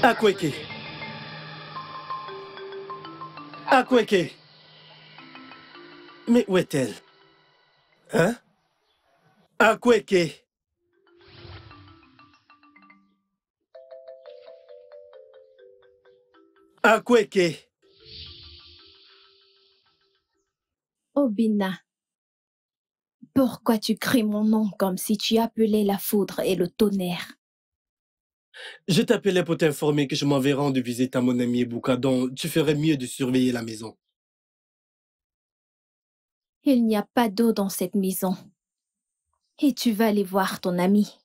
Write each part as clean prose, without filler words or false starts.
Akweke. Akweke. Mais où est-elle? Hein? Akweke. Akweke. Obina, pourquoi tu cries mon nom comme si tu appelais la foudre et le tonnerre? Je t'appelais pour t'informer que je m'en vais rendre visite à mon ami Ebuka, donc tu ferais mieux de surveiller la maison. Il n'y a pas d'eau dans cette maison. Et tu vas aller voir ton ami.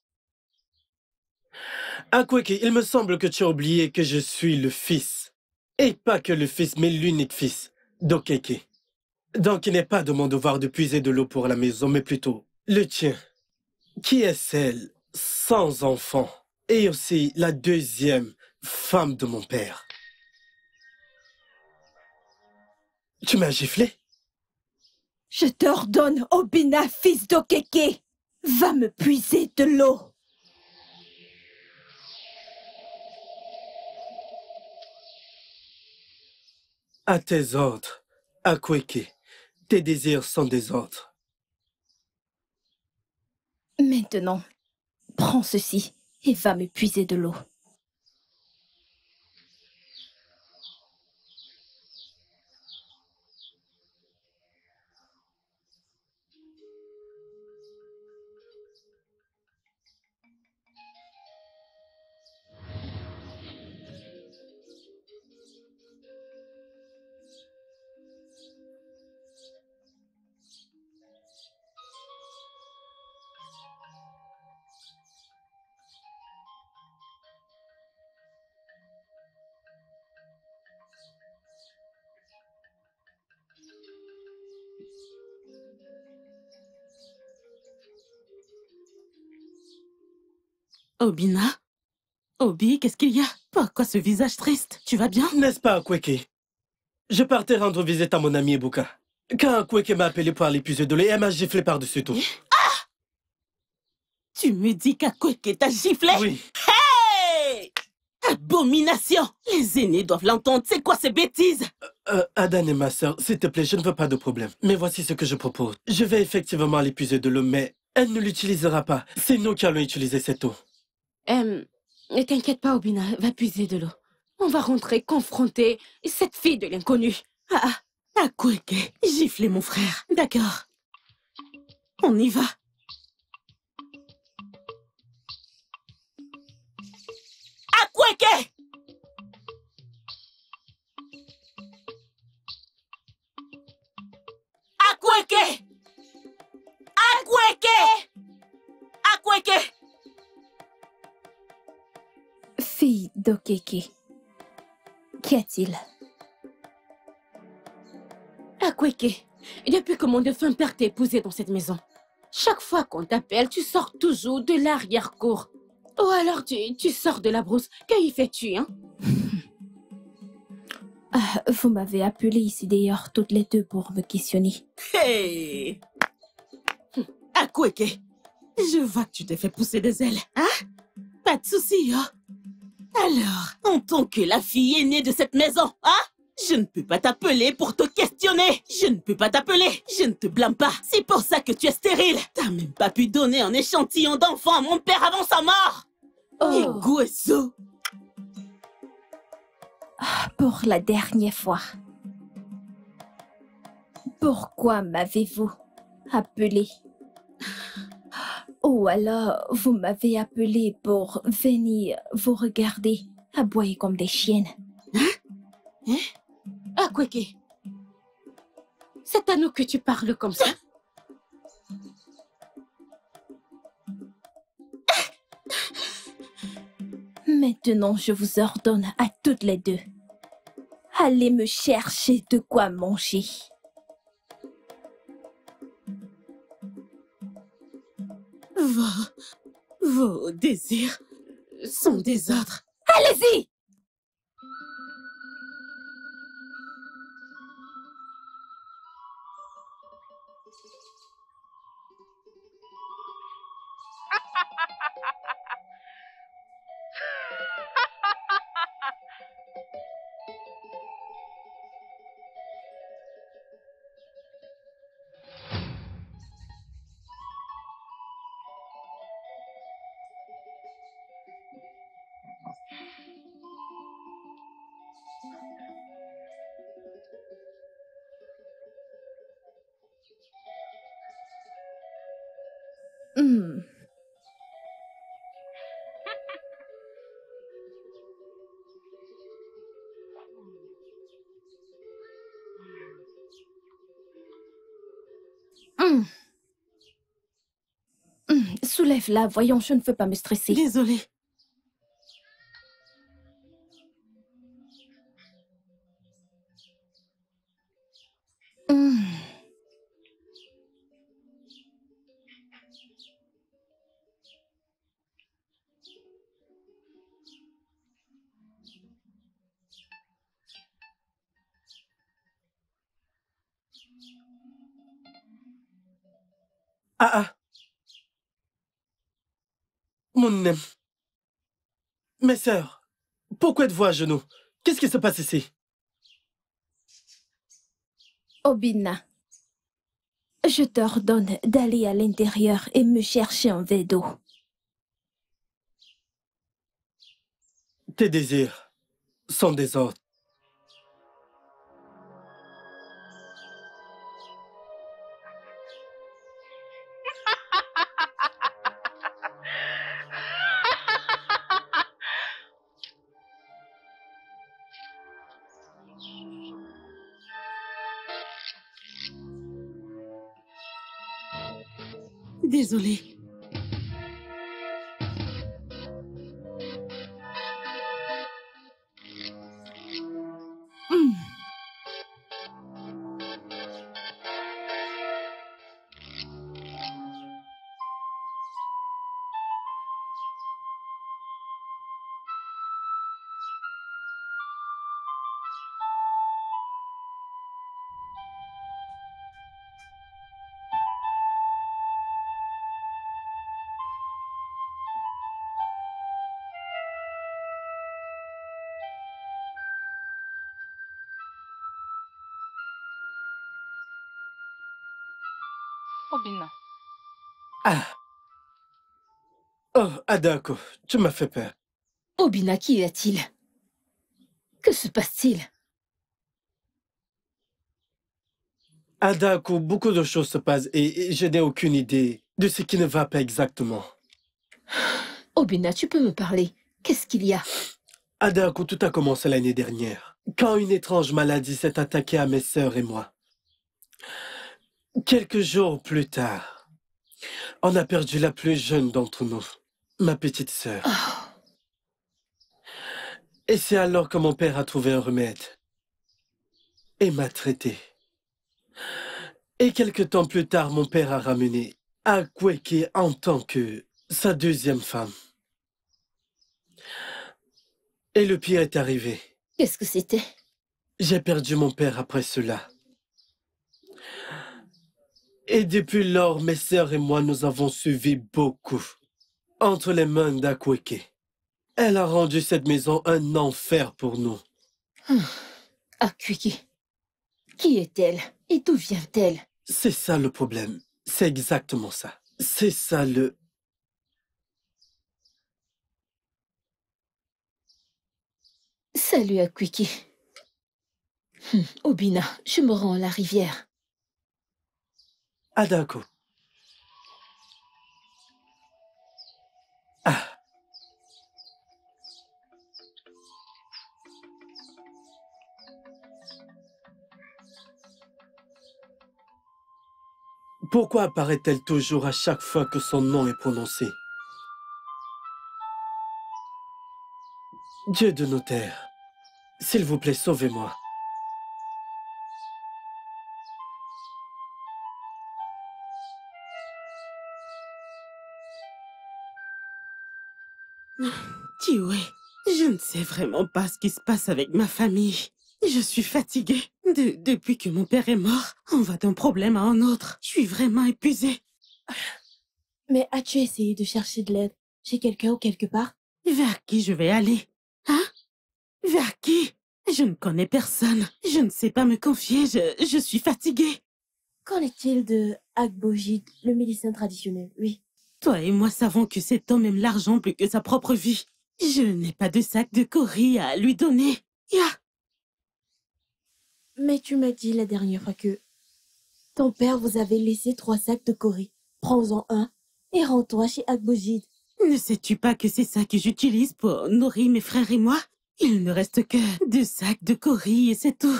Akweke, il me semble que tu as oublié que je suis le fils. Et pas que le fils, mais l'unique fils d'Okeke. Donc il n'est pas de mon devoir de puiser de l'eau pour la maison, mais plutôt le tien, qui est celle sans enfant, et aussi la deuxième femme de mon père. Tu m'as giflé? Je t'ordonne, Obina, fils d'Okeke, va me puiser de l'eau. À tes ordres, Akweke. Tes désirs sont des ordres. Maintenant, prends ceci et va me puiser de l'eau. Obina? Obi, qu'est-ce qu'il y a? Pourquoi ce visage triste? Tu vas bien? N'est-ce pas, Akweke? Je partais rendre visite à mon ami Ebuka. Quand Akweke m'a appelé pour aller puiser de l'eau, elle m'a giflé par-dessus tout. Ah! Tu me dis qu'Akweke t'a giflé? Oui. Hey! Abomination! Les aînés doivent l'entendre. C'est quoi ces bêtises? Adan et ma sœur, s'il te plaît, je ne veux pas de problème. Mais voici ce que je propose. Je vais effectivement aller puiser de l'eau, mais elle ne l'utilisera pas. C'est nous qui allons utiliser cette eau. Ne t'inquiète pas, Obina, va puiser de l'eau. On va rentrer confronter cette fille de l'inconnu. Akweke, giflez mon frère. D'accord. On y va. Akweke! Akweke! Akweke! Akweke! Fille d'Okeke, qu'y a-t-il? Akweke, depuis que mon défunt père t'a épousé dans cette maison, chaque fois qu'on t'appelle, tu sors toujours de l'arrière-cour. Ou alors tu sors de la brousse. Que y fais-tu, hein? Vous m'avez appelé ici d'ailleurs toutes les deux pour me questionner. Hey! Akweke, je vois que tu t'es fait pousser des ailes, hein? Pas de souci, hein? Alors, en tant que la fille aînée de cette maison, hein? Je ne peux pas t'appeler pour te questionner. Je ne peux pas t'appeler. Je ne te blâme pas. C'est pour ça que tu es stérile. T'as même pas pu donner un échantillon d'enfant à mon père avant sa mort. Iguesso. Pour la dernière fois. Pourquoi m'avez-vous appelé? Ou alors, vous m'avez appelé pour venir vous regarder aboyer comme des chiennes. Hein? Akweke, c'est à nous que tu parles comme ça? Maintenant, je vous ordonne à toutes les deux. Allez me chercher de quoi manger. Vos désirs sont des ordres. Allez-y! Hmm. Hmm. Soulève-la, voyons, je ne veux pas me stresser. Désolée. Hmm. Ah ah, mon... Mes sœurs, pourquoi êtes-vous à genoux? Qu'est-ce qui se passe ici? Obina, je t'ordonne d'aller à l'intérieur et me chercher un verre d'eau. Tes désirs sont des ordres. Désolée. Hmm. Obina, Ah, oh, Adako, tu m'as fait peur. Obina, qu'y a-t-il? Que se passe-t-il? Adako, beaucoup de choses se passent et je n'ai aucune idée de ce qui ne va pas exactement. Obina, tu peux me parler. Qu'est-ce qu'il y a? Adako, tout a commencé l'année dernière, quand une étrange maladie s'est attaquée à mes sœurs et moi. Quelques jours plus tard, on a perdu la plus jeune d'entre nous, ma petite sœur. Et c'est alors que mon père a trouvé un remède et m'a traité. Et quelque temps plus tard, mon père a ramené Akweke en tant que sa deuxième femme. Et le pire est arrivé. Qu'est-ce que c'était? J'ai perdu mon père après cela. Et depuis lors, mes sœurs et moi, nous avons suivi beaucoup entre les mains d'Akweke. Elle a rendu cette maison un enfer pour nous. Akweke. Qui est-elle? Et d'où vient-elle? C'est ça le problème. C'est exactement ça. C'est ça le... Salut Akweke. Obina, je me rends à la rivière. Adako. Ah. Pourquoi apparaît-elle toujours à chaque fois que son nom est prononcé? Dieu de nos terres, s'il vous plaît, sauvez-moi. Kiwe, je ne sais vraiment pas ce qui se passe avec ma famille. Je suis fatiguée. Depuis que mon père est mort, on va d'un problème à un autre. Je suis vraiment épuisée. Mais as-tu essayé de chercher de l'aide chez quelqu'un ou quelque part? Vers qui je vais aller? Hein? Vers qui? Je ne connais personne. Je ne sais pas me confier. Je suis fatiguée. Qu'en est-il de Agbojid, le médecin traditionnel? Oui. Toi et moi savons que cet homme aime l'argent plus que sa propre vie. Je n'ai pas de sac de Cori à lui donner. Mais tu m'as dit la dernière fois que ton père vous avait laissé 3 sacs de Cori. Prends-en un et rends-toi chez Akbojid. Ne sais-tu pas que c'est ça que j'utilise pour nourrir mes frères et moi? Il ne reste que 2 sacs de Cori et c'est tout.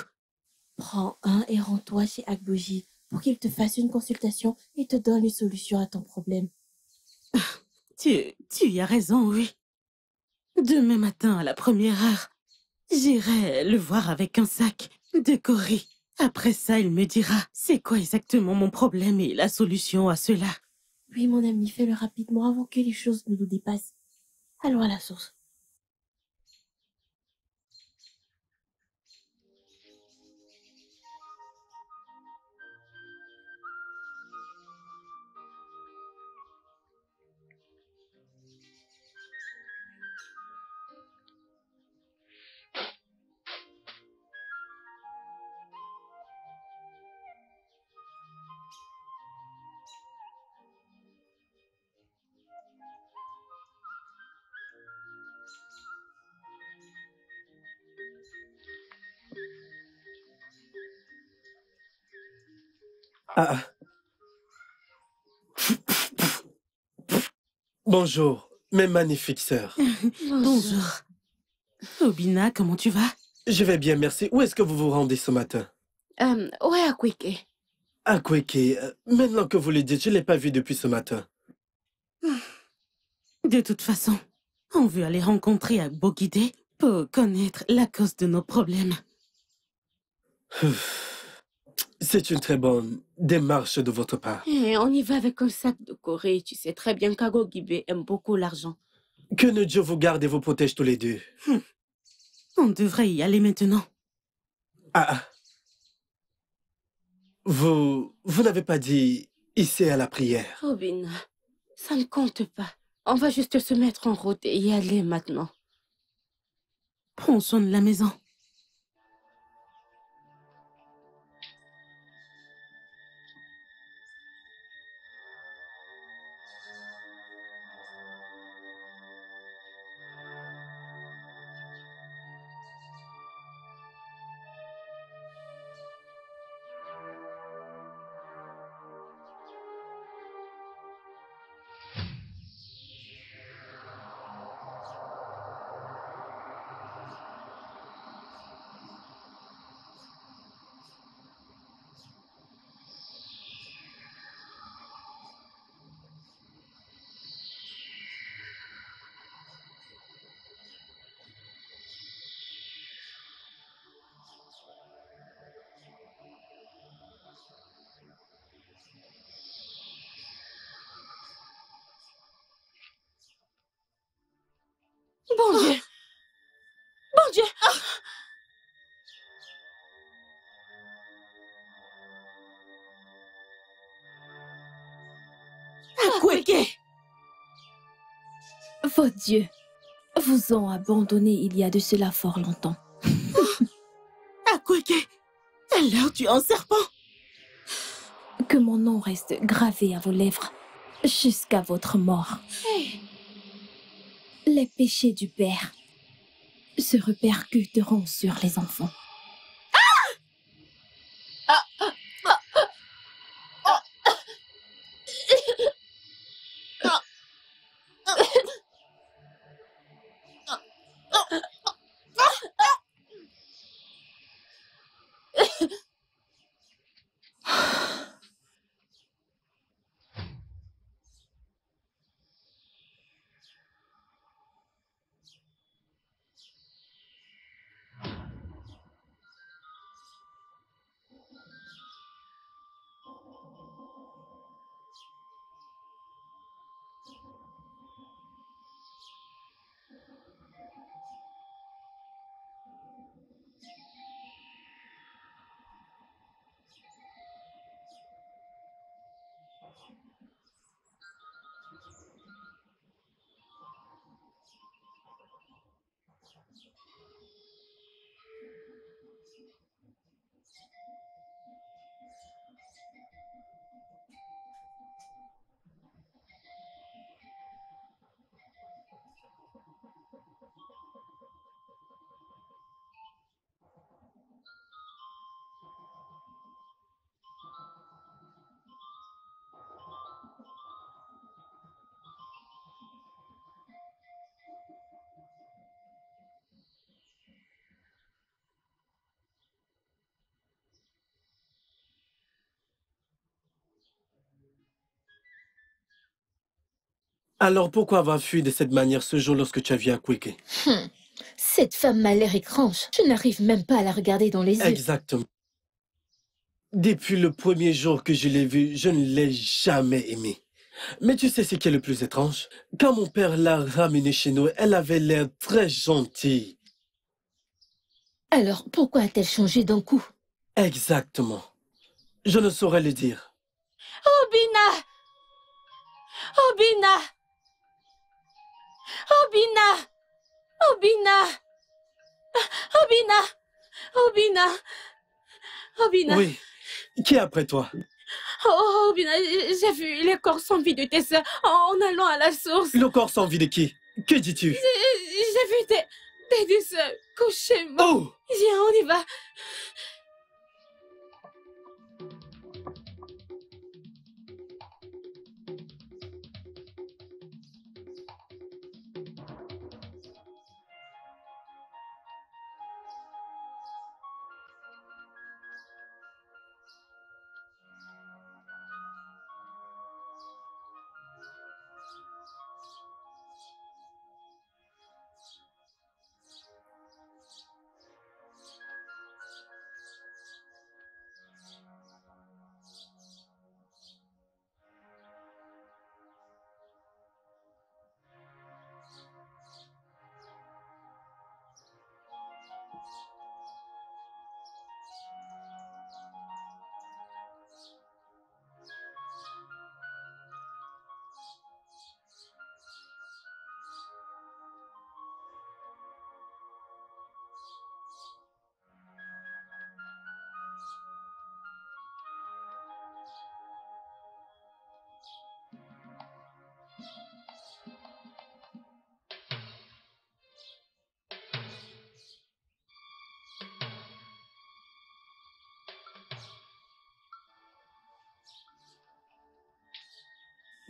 Prends un et rends-toi chez Akbojid pour qu'il te fasse une consultation et te donne une solution à ton problème. Tu y as raison, oui. Demain matin, à la première heure, j'irai le voir avec un sac de Cori. Après ça, il me dira c'est quoi exactement mon problème et la solution à cela. Oui, mon ami, fais-le rapidement avant que les choses ne nous dépassent. Allons à la source. Ah, bonjour, mes magnifiques sœurs. Bonjour. Obina, comment tu vas? Je vais bien, merci. Où est-ce que vous vous rendez ce matin? Ouais, Akweke. À Kweke. Maintenant que vous le dites, je ne l'ai pas vu depuis ce matin. De toute façon, on veut aller rencontrer Agbogide pour connaître la cause de nos problèmes. C'est une très bonne démarche de votre part. On y va avec un sac de Corée. Tu sais très bien qu'Agogibe aime beaucoup l'argent. Que ne Dieu vous garde et vous protège tous les deux. On devrait y aller maintenant. Ah, vous n'avez pas dit ici à la prière. Robin, ça ne compte pas. On va juste se mettre en route et y aller maintenant. Prends soin de la maison. Bon Dieu! Bon Dieu! Akweke! Vos dieux vous ont abandonné il y a de cela fort longtemps. Akweke! Alors tu es un serpent? Que mon nom reste gravé à vos lèvres jusqu'à votre mort. Les péchés du Père se répercuteront sur les enfants. Alors pourquoi avoir fui de cette manière ce jour lorsque tu as vu Akweke? Cette femme m'a l'air étrange. Je n'arrive même pas à la regarder dans les yeux. Exactement. Depuis le premier jour que je l'ai vue, je ne l'ai jamais aimée. Mais tu sais ce qui est le plus étrange? Quand mon père l'a ramenée chez nous, elle avait l'air très gentille. Alors, pourquoi a-t-elle changé d'un coup? Exactement. Je ne saurais le dire. Obina! Obina! Obina! Obina! Obina! Obina! Obina! Oui. Qui est après toi? Oh, Obina, j'ai vu les corps sans vie de tes sœurs en allant à la source. Le corps sans vie de qui? Que dis-tu? J'ai vu tes deux sœurs couchées mortes. Oh! Viens, on y va.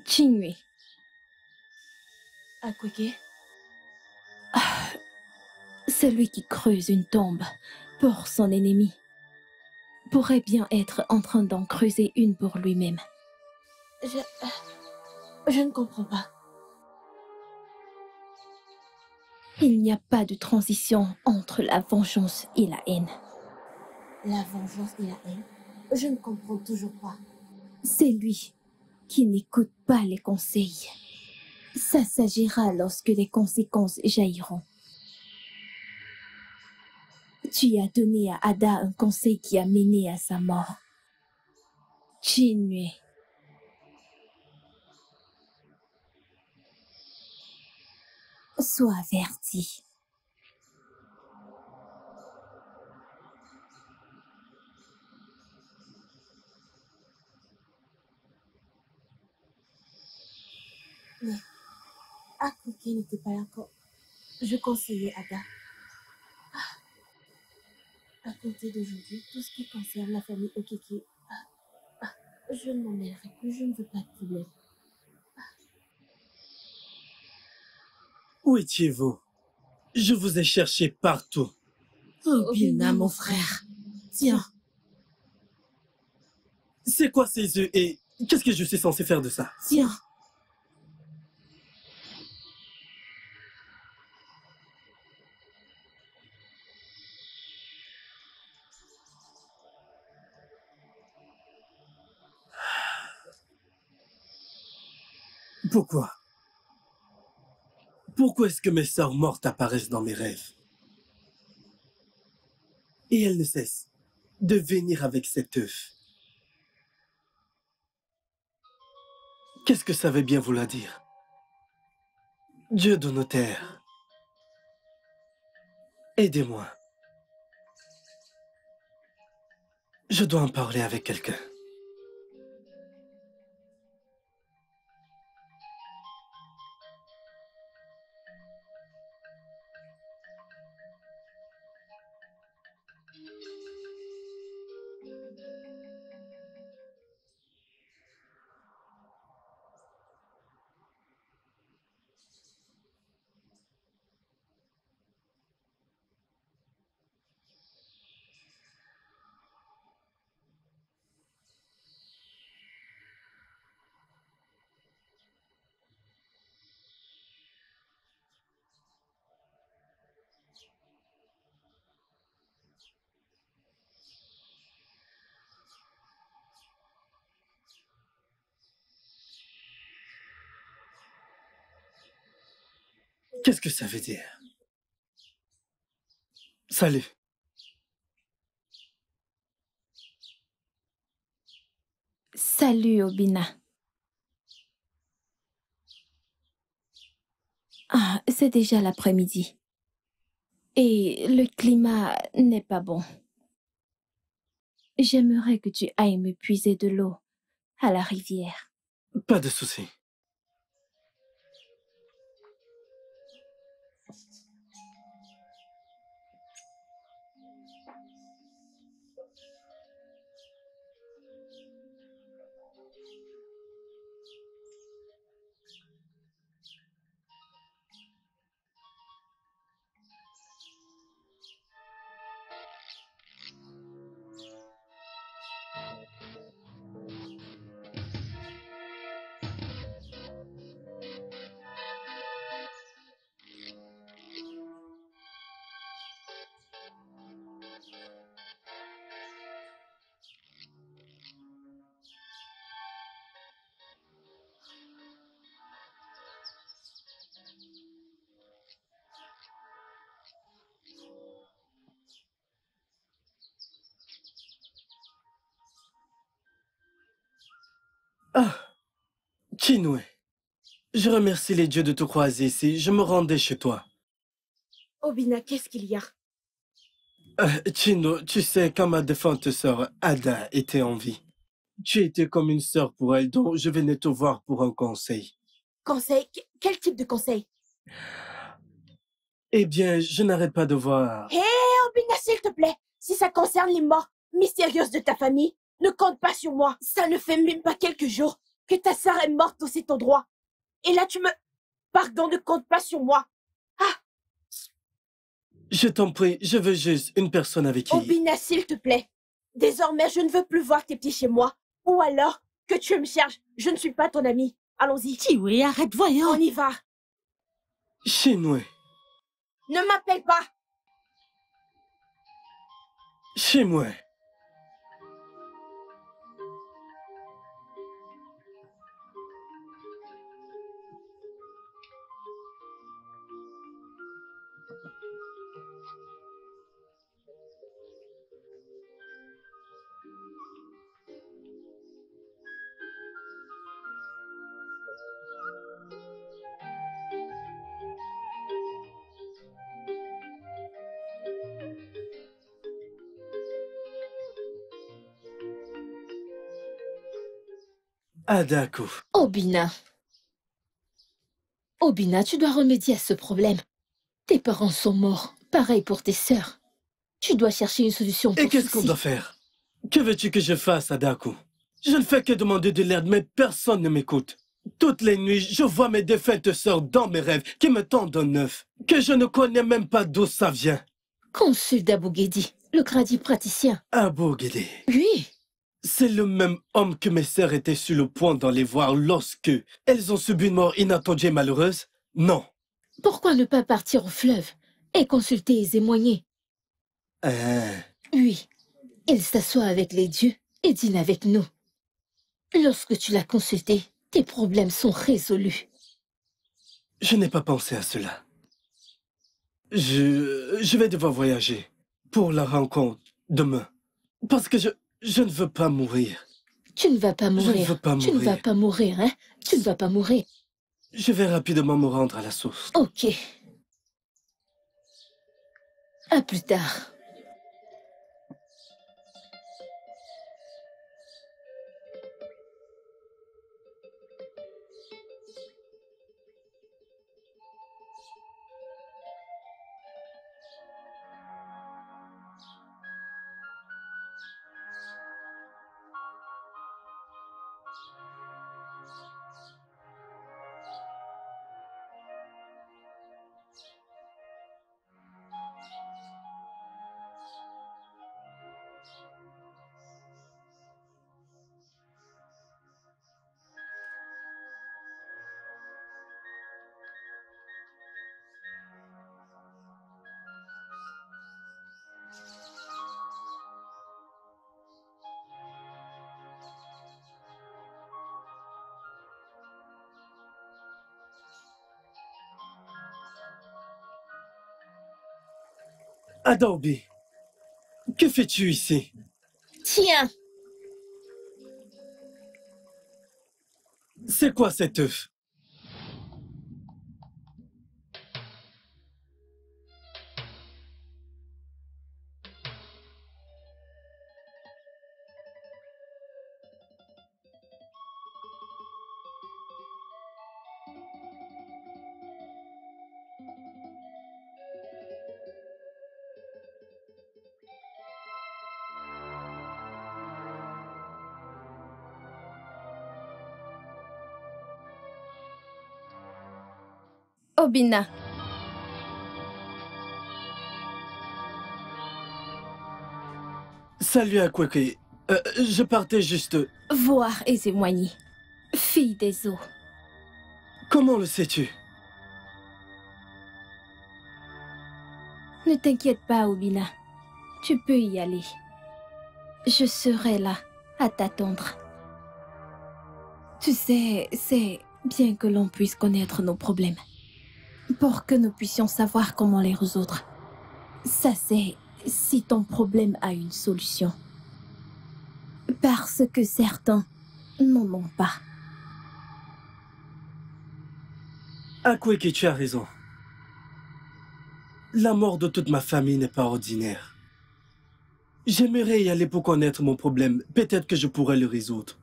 Qingyu, Akweke? celui qui creuse une tombe pour son ennemi pourrait bien être en train d'en creuser une pour lui-même. Je ne comprends pas. Il n'y a pas de transition entre la vengeance et la haine. La vengeance et la haine? Je ne comprends toujours pas. C'est lui qui n'écoute pas les conseils. Ça s'agira lorsque les conséquences jailliront. Tu as donné à Ada un conseil qui a mené à sa mort. Qingyu. Sois averti. Mais Akweke n'était pas là quand je conseillais Ada. À compter d'aujourd'hui, tout ce qui concerne la famille Okeke, je ne m'en mêlerai plus, je ne veux pas de problème. Où étiez-vous? Je vous ai cherché partout. Obina, mon frère. Tiens. C'est quoi ces œufs et qu'est-ce que je suis censé faire de ça? Tiens. Pourquoi? Pourquoi est-ce que mes sœurs mortes apparaissent dans mes rêves? Et elles ne cessent de venir avec cet œuf. Qu'est-ce que ça veut bien vouloir dire? Dieu de nos terres, aidez-moi. Je dois en parler avec quelqu'un. Qu'est-ce que ça veut dire? Salut. Salut, Obina. Ah, c'est déjà l'après-midi. Et le climat n'est pas bon. J'aimerais que tu ailles me puiser de l'eau à la rivière. Pas de souci. Ah, Chinwe. Je remercie les dieux de te croiser ici. Je me rendais chez toi. Obina, qu'est-ce qu'il y a? Chino, tu sais, quand ma défunte sœur Ada était en vie, tu étais comme une sœur pour elle, donc je venais te voir pour un conseil. Conseil? Quel type de conseil? Eh bien, je n'arrête pas de voir... Hé, Obina, s'il te plaît, si ça concerne les morts mystérieuses de ta famille, ne compte pas sur moi. Ça ne fait même pas quelques jours que ta sœur est morte au cet endroit. Et là, tu me... Pardon, ne compte pas sur moi. Je t'en prie, je veux juste une personne avec qui... Obina, s'il te plaît. Désormais, je ne veux plus voir tes petits chez moi. Ou alors, que tu me cherches. Je ne suis pas ton ami. Allons-y. Tiwe, arrête, voyons. On y va. Chinwe. Ne m'appelle pas. Chinwe. Adaku. Obina. Obina, tu dois remédier à ce problème. Tes parents sont morts. Pareil pour tes sœurs. Tu dois chercher une solution pour Et qu'est-ce qu'on ceci. doit faire? Que veux-tu que je fasse, Adaku? Je ne fais que demander de l'aide, mais personne ne m'écoute. Toutes les nuits, je vois mes défuntes sœurs dans mes rêves qui me tendent un œuf, que je ne connais même pas d'où ça vient. Consulte Abu Ghedi, le gradi praticien. Abou Guédé. Oui. C'est le même homme que mes sœurs étaient sur le point d'aller voir lorsque elles ont subi une mort inattendue et malheureuse? Non. Pourquoi ne pas partir au fleuve et consulter les émoignés? Oui. Il s'assoit avec les dieux et dîne avec nous. Lorsque tu l'as consulté, tes problèmes sont résolus. Je n'ai pas pensé à cela. Je vais devoir voyager pour la rencontre demain. Parce que je ne veux pas mourir. Tu ne vas pas Je mourir. ne veux pas Tu ne mourir. vas pas mourir, hein? Tu ne vas pas mourir. Je vais rapidement me rendre à la source. Ok. À plus tard. Adobe, que fais-tu ici? Tiens, C'est quoi cet œuf? Obina, Salut Akweke. Je partais juste... voir Ezewani, fille des eaux. Comment le sais-tu? Ne t'inquiète pas, Obina. Tu peux y aller. Je serai là, à t'attendre. Tu sais, c'est bien que l'on puisse connaître nos problèmes. Pour que nous puissions savoir comment les résoudre. Ça, c'est si ton problème a une solution. Parce que certains n'en ont pas. Akweke, tu as raison. La mort de toute ma famille n'est pas ordinaire. J'aimerais y aller pour connaître mon problème. Peut-être que je pourrais le résoudre.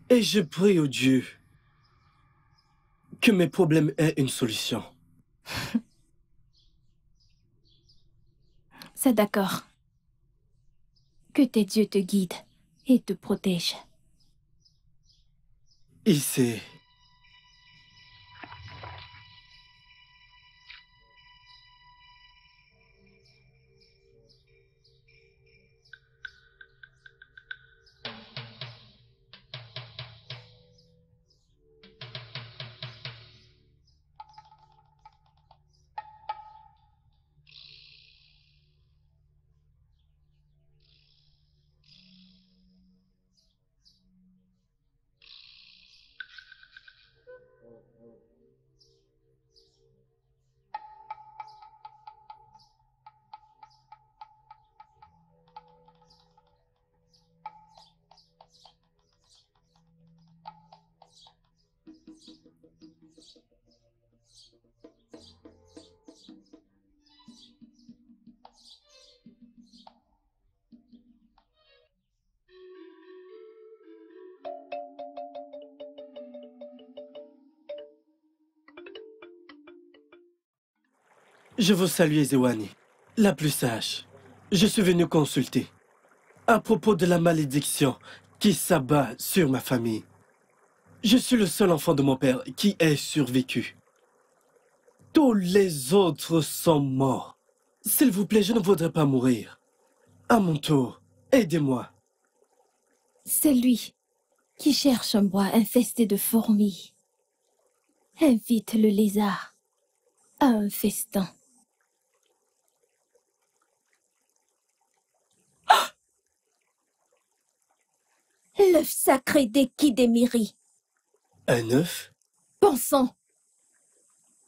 Et je prie au Dieu que mes problèmes aient une solution. C'est d'accord. Que tes dieux te guident et te protègent. Ici. Je vous salue, Ezewani, la plus sage. Je suis venu consulter à propos de la malédiction qui s'abat sur ma famille. Je suis le seul enfant de mon père qui ait survécu. Tous les autres sont morts. S'il vous plaît, je ne voudrais pas mourir. À mon tour, aidez-moi. C'est lui qui cherche un bois infesté de fourmis. Invite le lézard à un festin. L'œuf sacré des Kidemiri. Un œuf? Pensons.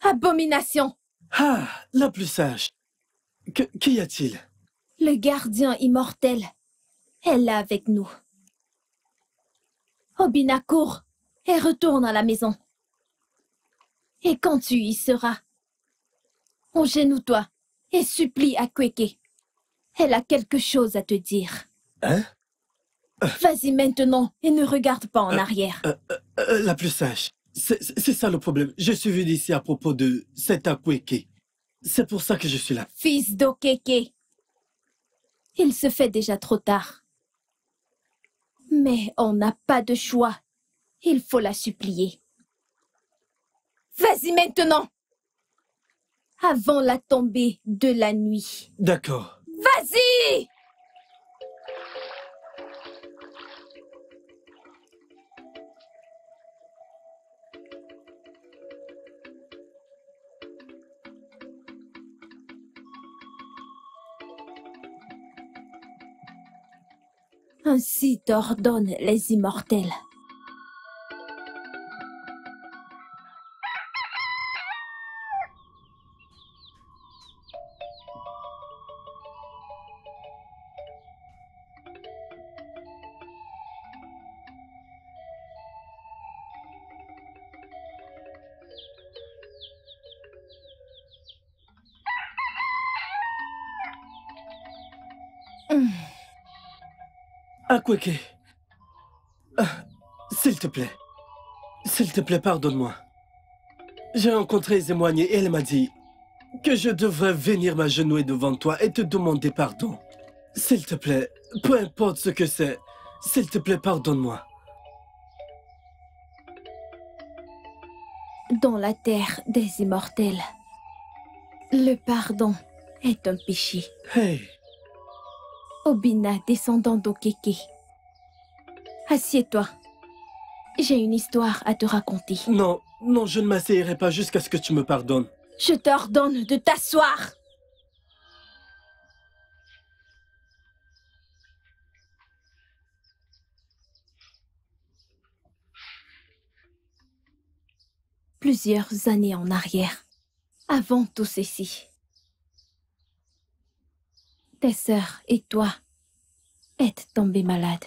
Abomination. Ah, la plus sage. Qu'y a-t-il? Le gardien immortel est là avec nous. Obina court et retourne à la maison. Et quand tu y seras, engenouille-toi et supplie Akweke. Elle a quelque chose à te dire. Hein? Vas-y maintenant et ne regarde pas en arrière. La plus sage. C'est ça le problème. Je suis venu ici à propos de cet Akweke. C'est pour ça que je suis là. Fils d'Okeke. Il se fait déjà trop tard. Mais on n'a pas de choix. Il faut la supplier. Vas-y maintenant! Avant la tombée de la nuit. D'accord. Vas-y! Ainsi t'ordonnent les immortels. Akweke. S'il te plaît, pardonne-moi. J'ai rencontré Zemwanye et elle m'a dit que je devrais venir m'agenouiller devant toi et te demander pardon. S'il te plaît, peu importe ce que c'est, s'il te plaît, pardonne-moi. Dans la terre des immortels, le pardon est un péché. Hey, Obina, descendant d'Okeke. Assieds-toi. J'ai une histoire à te raconter. non, je ne m'asseyerai pas jusqu'à ce que tu me pardonnes. Je t'ordonne de t'asseoir. Plusieurs années en arrière, avant tout ceci, tes sœurs et toi êtes tombés malades.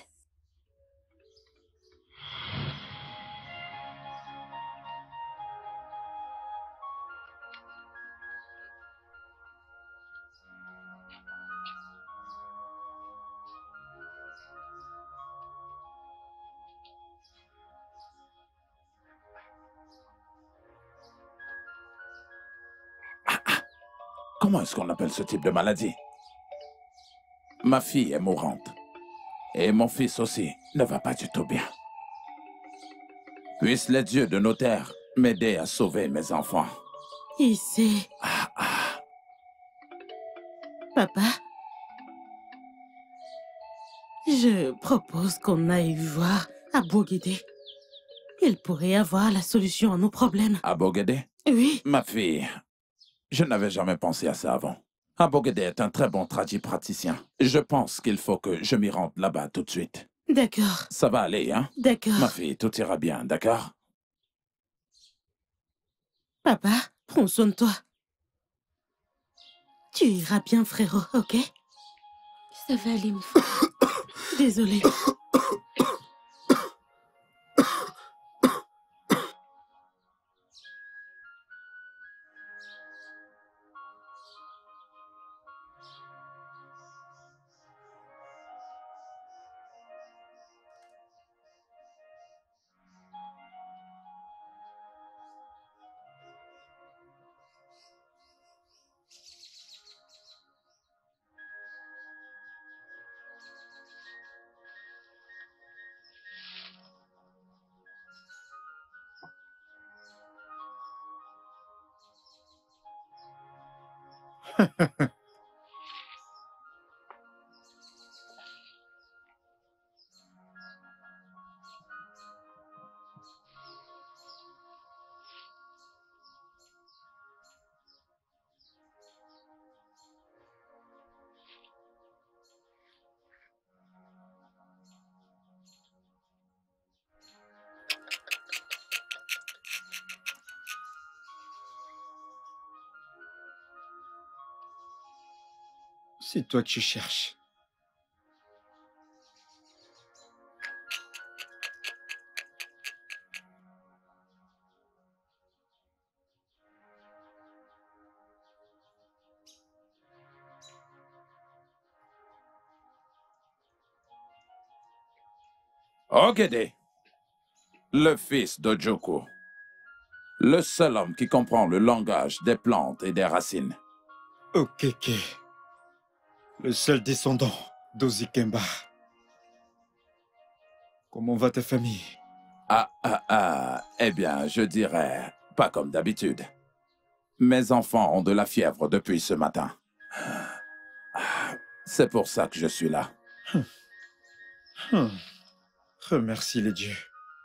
Comment est-ce qu'on appelle ce type de maladie? Ma fille est mourante. Et mon fils aussi ne va pas du tout bien. Puissent les dieux de nos terres m'aider à sauver mes enfants. Ici. Papa, je propose qu'on aille voir Abogede. Il pourrait avoir la solution à nos problèmes. Abogede? Oui. Ma fille, je n'avais jamais pensé à ça avant. Abogede est un très bon praticien. Je pense qu'il faut que je m'y rende là-bas tout de suite. D'accord. Ça va aller, hein? D'accord. Ma fille, tout ira bien, d'accord? Papa, prends soin de toi. Tu iras bien, frérot, ok? Ça va aller, mon frère. Désolée. C'est toi que tu cherches. Ogede, le fils d'Ojoko, le seul homme qui comprend le langage des plantes et des racines. Okeke, le seul descendant d'Ozikemba. Comment va ta famille? Eh bien, je dirais pas comme d'habitude. Mes enfants ont de la fièvre depuis ce matin. C'est pour ça que je suis là. Remercie les dieux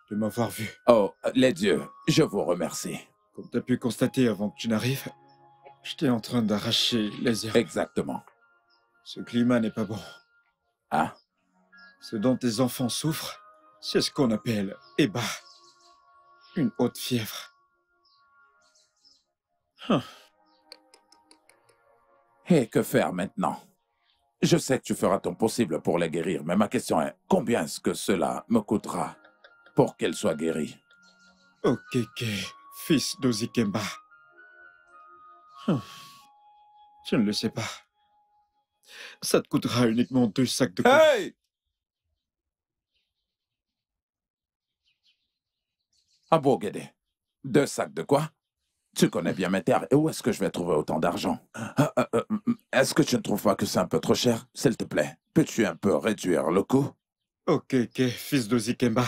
de m'avoir vu. Oh, les dieux, je vous remercie. Comme tu as pu constater avant que tu n'arrives, j'étais en train d'arracher les herbes. Exactement. Ce climat n'est pas bon. Ah? Ce dont tes enfants souffrent, c'est ce qu'on appelle Eba. Une haute fièvre. Et que faire maintenant? Je sais que tu feras ton possible pour les guérir, mais ma question est, combien est-ce que cela me coûtera pour qu'elle soit guérie? Okeke, fils d'Ozikemba. Je ne le sais pas. Ça te coûtera uniquement 2 sacs de courge. Hey! Ah bon, Guédé. 2 sacs de quoi? Tu connais bien mes terres. Et où est-ce que je vais trouver autant d'argent? Est-ce que tu ne trouves pas que c'est un peu trop cher? S'il te plaît, peux-tu un peu réduire le coût? Ok, fils d'Ozikemba.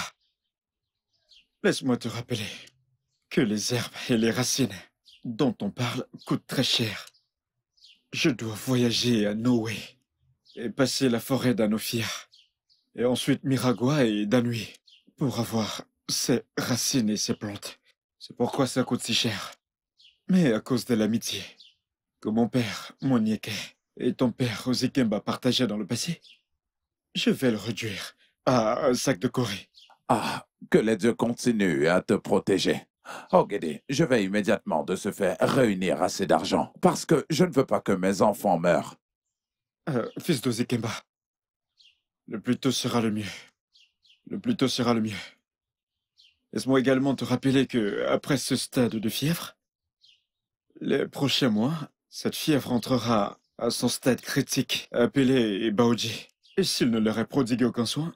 Laisse-moi te rappeler que les herbes et les racines dont on parle coûtent très cher. Je dois voyager à Noé et passer la forêt d'Anofia, et ensuite Miragua et Danui pour avoir ces racines et ces plantes. C'est pourquoi ça coûte si cher. Mais à cause de l'amitié que mon père, Monieke, et ton père, Ozikemba, partageaient dans le passé, je vais le réduire à un sac de Corée. Ah, que les dieux continuent à te protéger. Oh, Guédé, je vais immédiatement de ce fait réunir assez d'argent, parce que je ne veux pas que mes enfants meurent. Fils d'Ozikemba, le plus tôt sera le mieux. Le plus tôt sera le mieux. Laisse-moi également te rappeler que, après ce stade de fièvre, les prochains mois, cette fièvre entrera à son stade critique, appelé Baoji. Et s'il ne leur est prodigué aucun soin,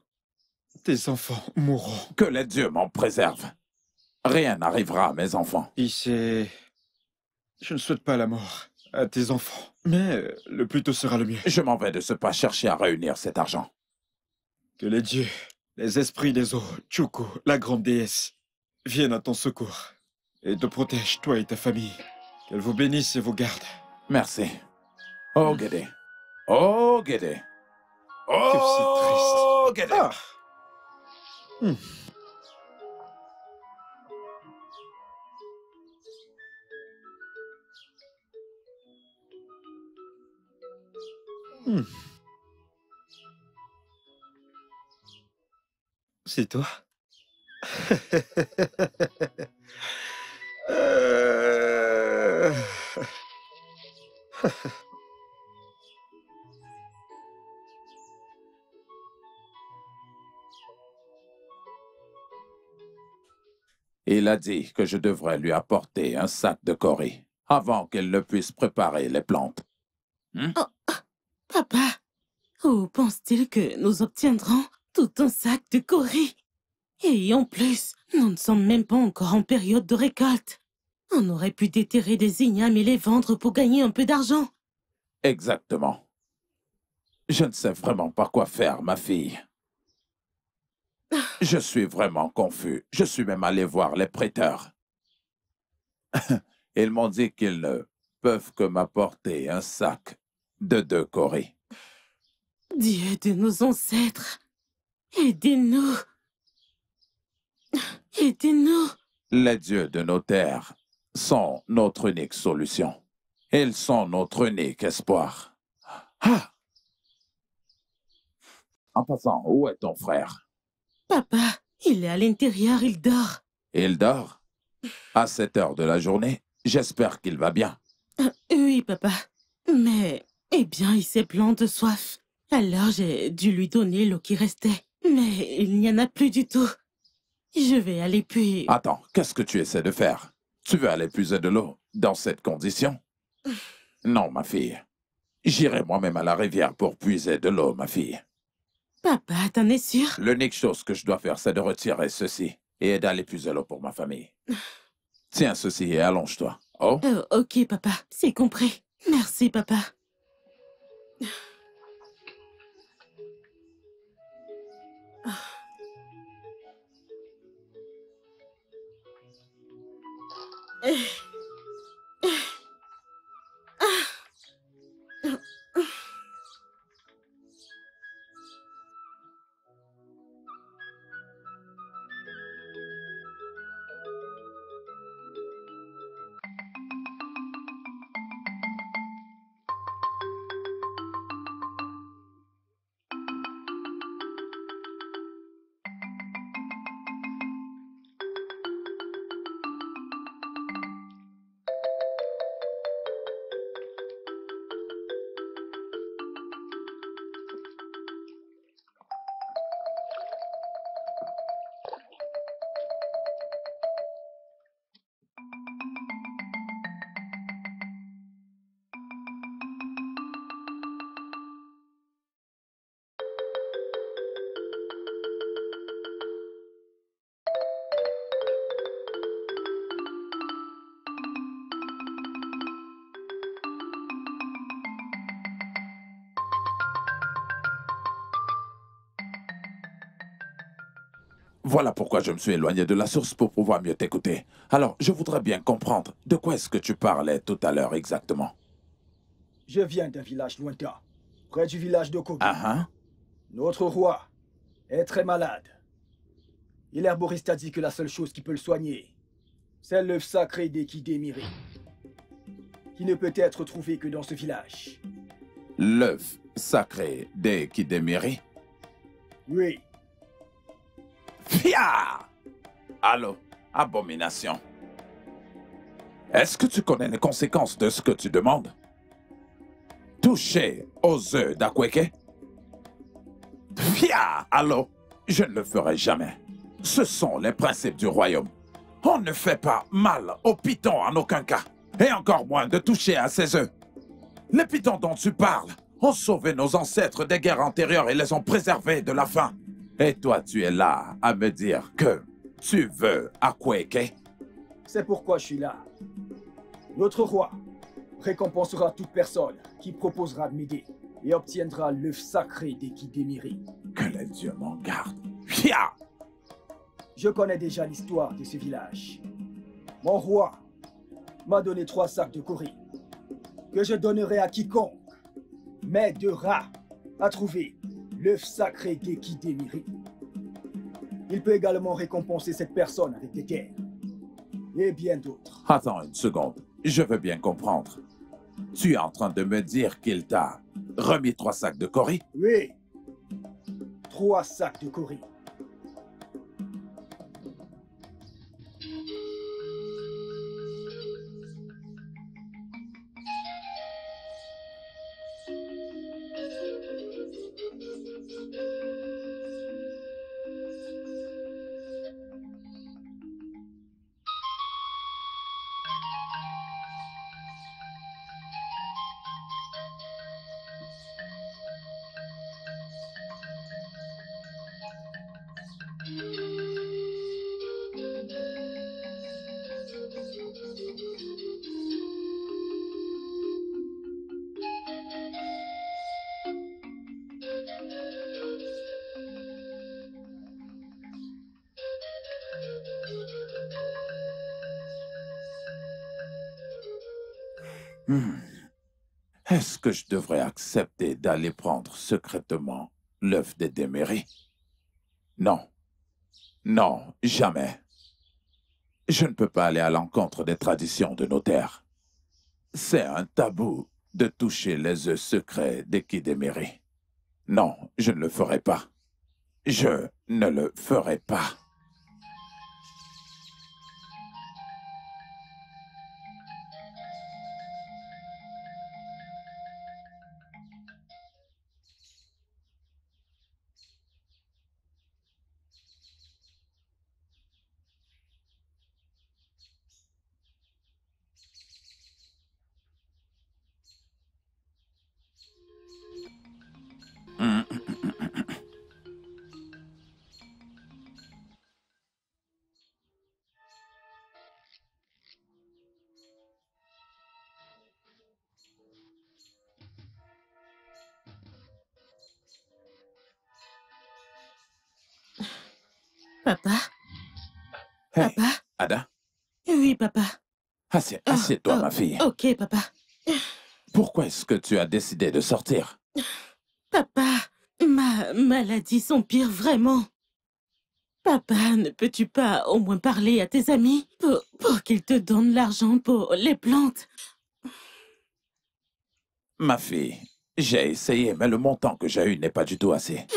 tes enfants mourront. Que les dieux m'en préservent. Rien n'arrivera à mes enfants. Je ne souhaite pas la mort à tes enfants, mais le plus tôt sera le mieux. Je m'en vais de ce pas chercher à réunir cet argent. Que les dieux, les esprits des eaux, Chuku, la grande déesse, viennent à ton secours et te protègent, toi et ta famille. Qu'elle vous bénisse et vous garde. Merci. Oh, Guédé. Oh, Guédé. Que c'est triste. Oh, Guédé. Ah. Hmm. Hmm. C'est toi? Euh. Il a dit que je devrais lui apporter un sac de Corée avant qu'elle ne puisse préparer les plantes. Papa, où pense-t-il que nous obtiendrons tout un sac de Corée? Et en plus, nous ne sommes même pas encore en période de récolte. On aurait pu déterrer des ignames et les vendre pour gagner un peu d'argent. Exactement. Je ne sais vraiment pas quoi faire, ma fille. Je suis vraiment confus. Je suis même allé voir les prêteurs. Ils m'ont dit qu'ils ne peuvent que m'apporter un sac de 2 Corées. Dieu de nos ancêtres, aidez-nous. Aidez-nous. Les dieux de nos terres sont notre unique solution. Ils sont notre unique espoir. Ah! En passant, où est ton frère? Papa, il est à l'intérieur, il dort. Il dort? À cette heure de la journée? J'espère qu'il va bien. Oui, papa. Mais, eh bien, il s'est plaint de soif. Alors j'ai dû lui donner l'eau qui restait. Mais il n'y en a plus du tout. Je vais aller puis... Attends, qu'est-ce que tu essaies de faire? Tu veux aller puiser de l'eau dans cette condition? Non, ma fille. J'irai moi-même à la rivière pour puiser de l'eau, ma fille. Papa, t'en es sûr? L'unique chose que je dois faire, c'est de retirer ceci et d'aller puiser l'eau pour ma famille. Tiens ceci et allonge-toi. Oh? Ok, papa, c'est compris. Merci, papa. Voilà pourquoi je me suis éloigné de la source pour pouvoir mieux t'écouter. Alors, je voudrais bien comprendre, de quoi est-ce que tu parlais tout à l'heure exactement? Je viens d'un village lointain, près du village de Kogi. Notre roi est très malade. Et l'herboriste a dit que la seule chose qui peut le soigner, c'est l'œuf sacré d'Ekidemiri, qui ne peut être trouvé que dans ce village. L'œuf sacré d'Ekidemiri? Oui. Fia! Allô, abomination. Est-ce que tu connais les conséquences de ce que tu demandes? Toucher aux œufs d'Akweke? Fia! Allô, je ne le ferai jamais. Ce sont les principes du royaume. On ne fait pas mal aux pitons en aucun cas. Et encore moins de toucher à ces œufs. Les pitons dont tu parles ont sauvé nos ancêtres des guerres antérieures et les ont préservés de la faim. Et toi, tu es là à me dire que tu veux Akweke? C'est pourquoi je suis là. Notre roi récompensera toute personne qui proposera de m'aider et obtiendra l'œuf sacré d'Ekidemiri. Que les dieux m'en gardent. Fia! Je connais déjà l'histoire de ce village. Mon roi m'a donné 3 sacs de Kori que je donnerai à quiconque m'aidera à trouver l'œuf sacré d'Ekidemiri. Il peut également récompenser cette personne avec des terres et bien d'autres. Attends une seconde, je veux bien comprendre. Tu es en train de me dire qu'il t'a remis 3 sacs de Kori? Oui, 3 sacs de Kori. Est-ce que je devrais accepter d'aller prendre secrètement l'œuf des Déméris? Non. Non, jamais. Je ne peux pas aller à l'encontre des traditions de nos terres. C'est un tabou de toucher les œufs secrets d'Ekidemiri. Non, je ne le ferai pas. Je ne le ferai pas. Papa? Hey, Papa? Ada, Oui, papa. assieds-toi, ma fille. Ok, papa. Pourquoi est-ce que tu as décidé de sortir? Papa, ma maladie s'empire vraiment. Papa, ne peux-tu pas au moins parler à tes amis pour qu'ils te donnent l'argent pour les plantes? Ma fille, j'ai essayé, mais le montant que j'ai eu n'est pas du tout assez.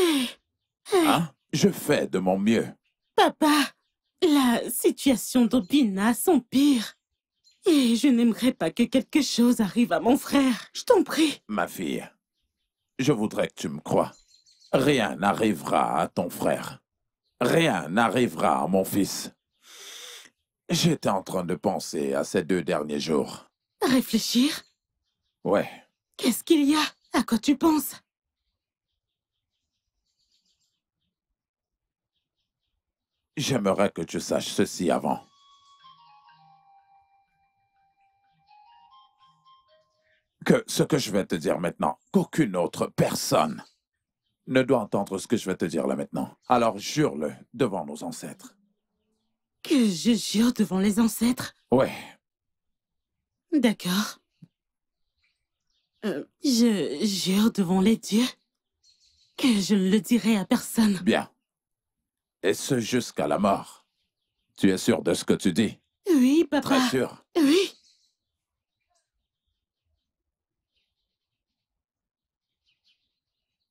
Hein? Je fais de mon mieux. Papa, la situation d'Obina s'empire. Et je n'aimerais pas que quelque chose arrive à mon frère. Je t'en prie. Ma fille, je voudrais que tu me crois. Rien n'arrivera à ton frère. Rien n'arrivera à mon fils. J'étais en train de penser à ces 2 derniers jours. Réfléchir? Ouais. Qu'est-ce qu'il y a? À quoi tu penses? J'aimerais que tu saches ceci avant. Que ce que je vais te dire maintenant, qu'aucune autre personne ne doit entendre ce que je vais te dire là maintenant. Alors jure-le devant nos ancêtres. Que je jure devant les ancêtres? Ouais. D'accord. Je jure devant les dieux que je ne le dirai à personne. Bien. Et ce jusqu'à la mort. Tu es sûr de ce que tu dis? Oui, papa. Très sûr. Oui.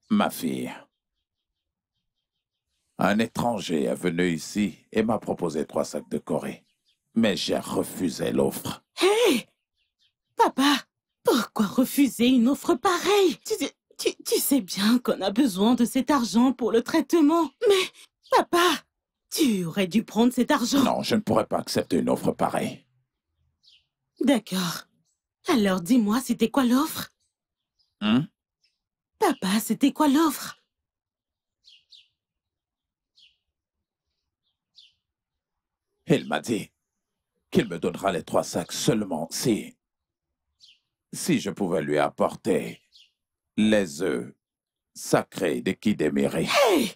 Ma fille, un étranger est venu ici et m'a proposé 3 sacs de Corée. Mais j'ai refusé l'offre. Hé! Papa, pourquoi refuser une offre pareille? Tu sais bien qu'on a besoin de cet argent pour le traitement. Mais, papa, tu aurais dû prendre cet argent. Non, je ne pourrais pas accepter une offre pareille. D'accord. Alors dis-moi, c'était quoi l'offre? Papa, c'était quoi l'offre? Il m'a dit qu'il me donnera les 3 sacs seulement si je pouvais lui apporter les œufs sacrés de Kidemiri. Hey!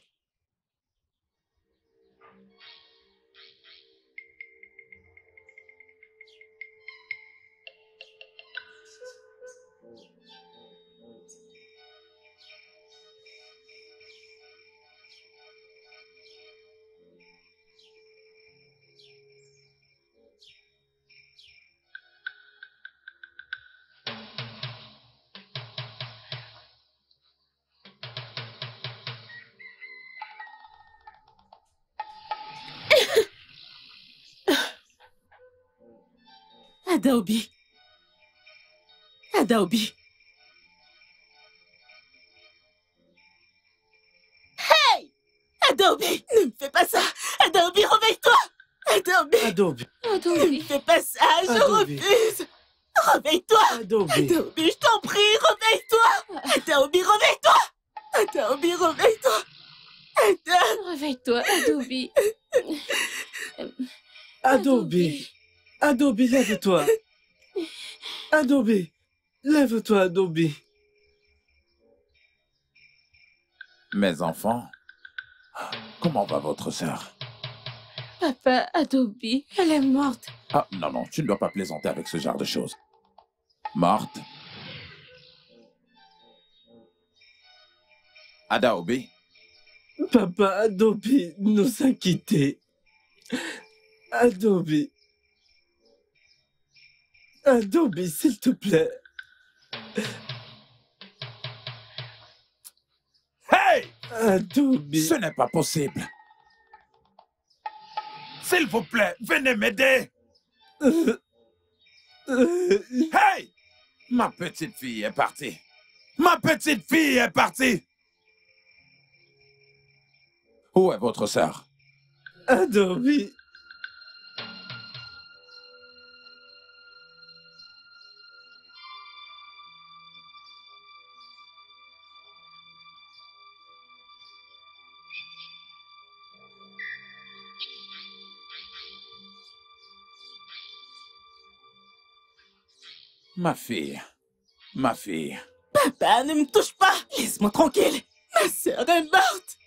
Adaobi. Adaobi. Hey! Adaobi, ne me fais pas ça! Adaobi, réveille-toi! Adaobi! Adobe, Ne me fais pas ça, je Adaobi. refuse! Réveille-toi! Adobe. Adaobi, je t'en prie, réveille-toi! Adaobi, réveille-toi! Adaobi, réveille-toi! Réveille-toi, Adobe. Adobe. Adobe, lève-toi. Adobe, lève-toi, Adobe. Mes enfants, comment va votre sœur? Papa, Adobe, elle est morte. Ah, non, non, tu ne dois pas plaisanter avec ce genre de choses. Morte? Adaobi? Papa, Adobe nous a quittés. Adobe. Adobe, s'il te plaît. Hey! Adobe. Ce n'est pas possible. S'il vous plaît, venez m'aider. Hey! Ma petite fille est partie. Ma petite fille est partie. Où est votre sœur? Adobe. Ma fille. Ma fille. Papa, ne me touche pas! Laisse-moi tranquille! Ma sœur est morte!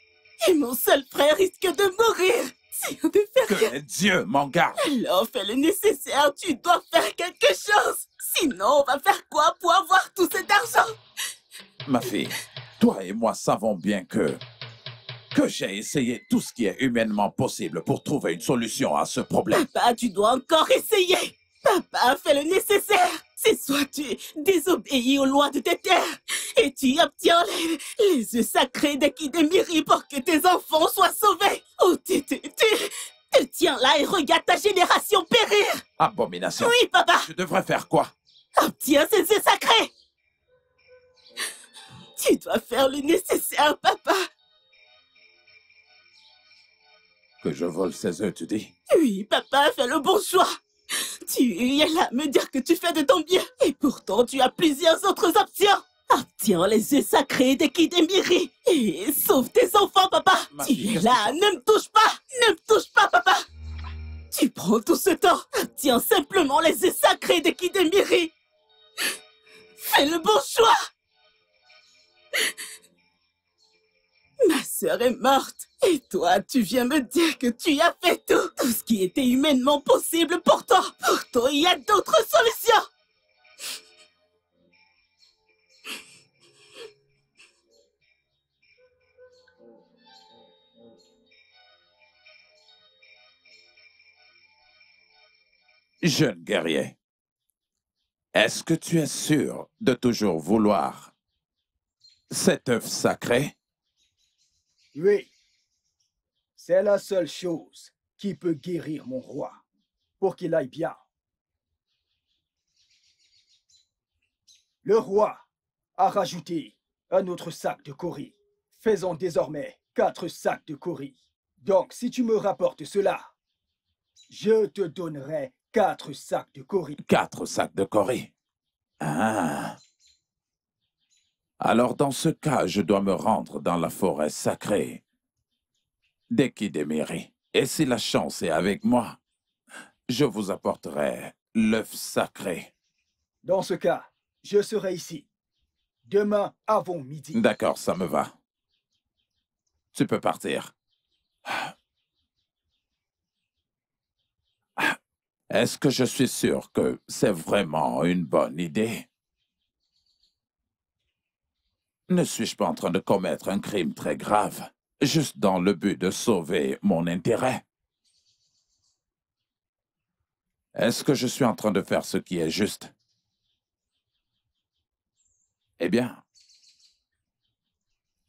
Et mon seul frère risque de mourir! Si on ne fait Que rien, les dieux m'en gardent. alors fais le nécessaire, tu dois faire quelque chose! Sinon, on va faire quoi pour avoir tout cet argent? Ma fille, toi et moi savons bien que j'ai essayé tout ce qui est humainement possible pour trouver une solution à ce problème. Papa, tu dois encore essayer! Papa, fais le nécessaire! C'est soit tu désobéis aux lois de tes terres et tu obtiens les œufs sacrés d'Ekidemiri pour que tes enfants soient sauvés, ou tu te tiens là et regarde ta génération périr! Abomination. Oui, papa! Je devrais faire quoi? Obtiens ces œufs sacrés! Tu dois faire le nécessaire, papa! Que je vole ces œufs, tu dis? Oui, papa, fais le bon choix! Tu es là à me dire que tu fais de ton bien, et pourtant tu as plusieurs autres options! Obtiens les œufs sacrés d'Ekidemiri et sauve tes enfants, papa! Ma Tu fille, es qu'est-ce là, que ne me touche pas! Ne me touche pas, papa! Tu prends tout ce temps! Obtiens simplement les œufs sacrés d'Ekidemiri! Fais le bon choix! Ma sœur est morte. Et toi, tu viens me dire que tu as fait tout ce qui était humainement possible pour toi. Pourtant, il y a d'autres solutions. Jeune guerrier, est-ce que tu es sûr de toujours vouloir cet œuf sacré? Oui, c'est la seule chose qui peut guérir mon roi, pour qu'il aille bien. Le roi a rajouté un autre sac de Cori. Faisons désormais 4 sacs de Cori. Donc, si tu me rapportes cela, je te donnerai 4 sacs de Cori. 4 sacs de Cori. Ah. Alors, dans ce cas, je dois me rendre dans la forêt sacrée d'Ekidemiri. Et si la chance est avec moi, je vous apporterai l'œuf sacré. Dans ce cas, je serai ici. Demain avant midi. D'accord, ça me va. Tu peux partir. Est-ce que je suis sûr que c'est vraiment une bonne idée? Ne suis-je pas en train de commettre un crime très grave, juste dans le but de sauver mon intérêt? Est-ce que je suis en train de faire ce qui est juste? Eh bien,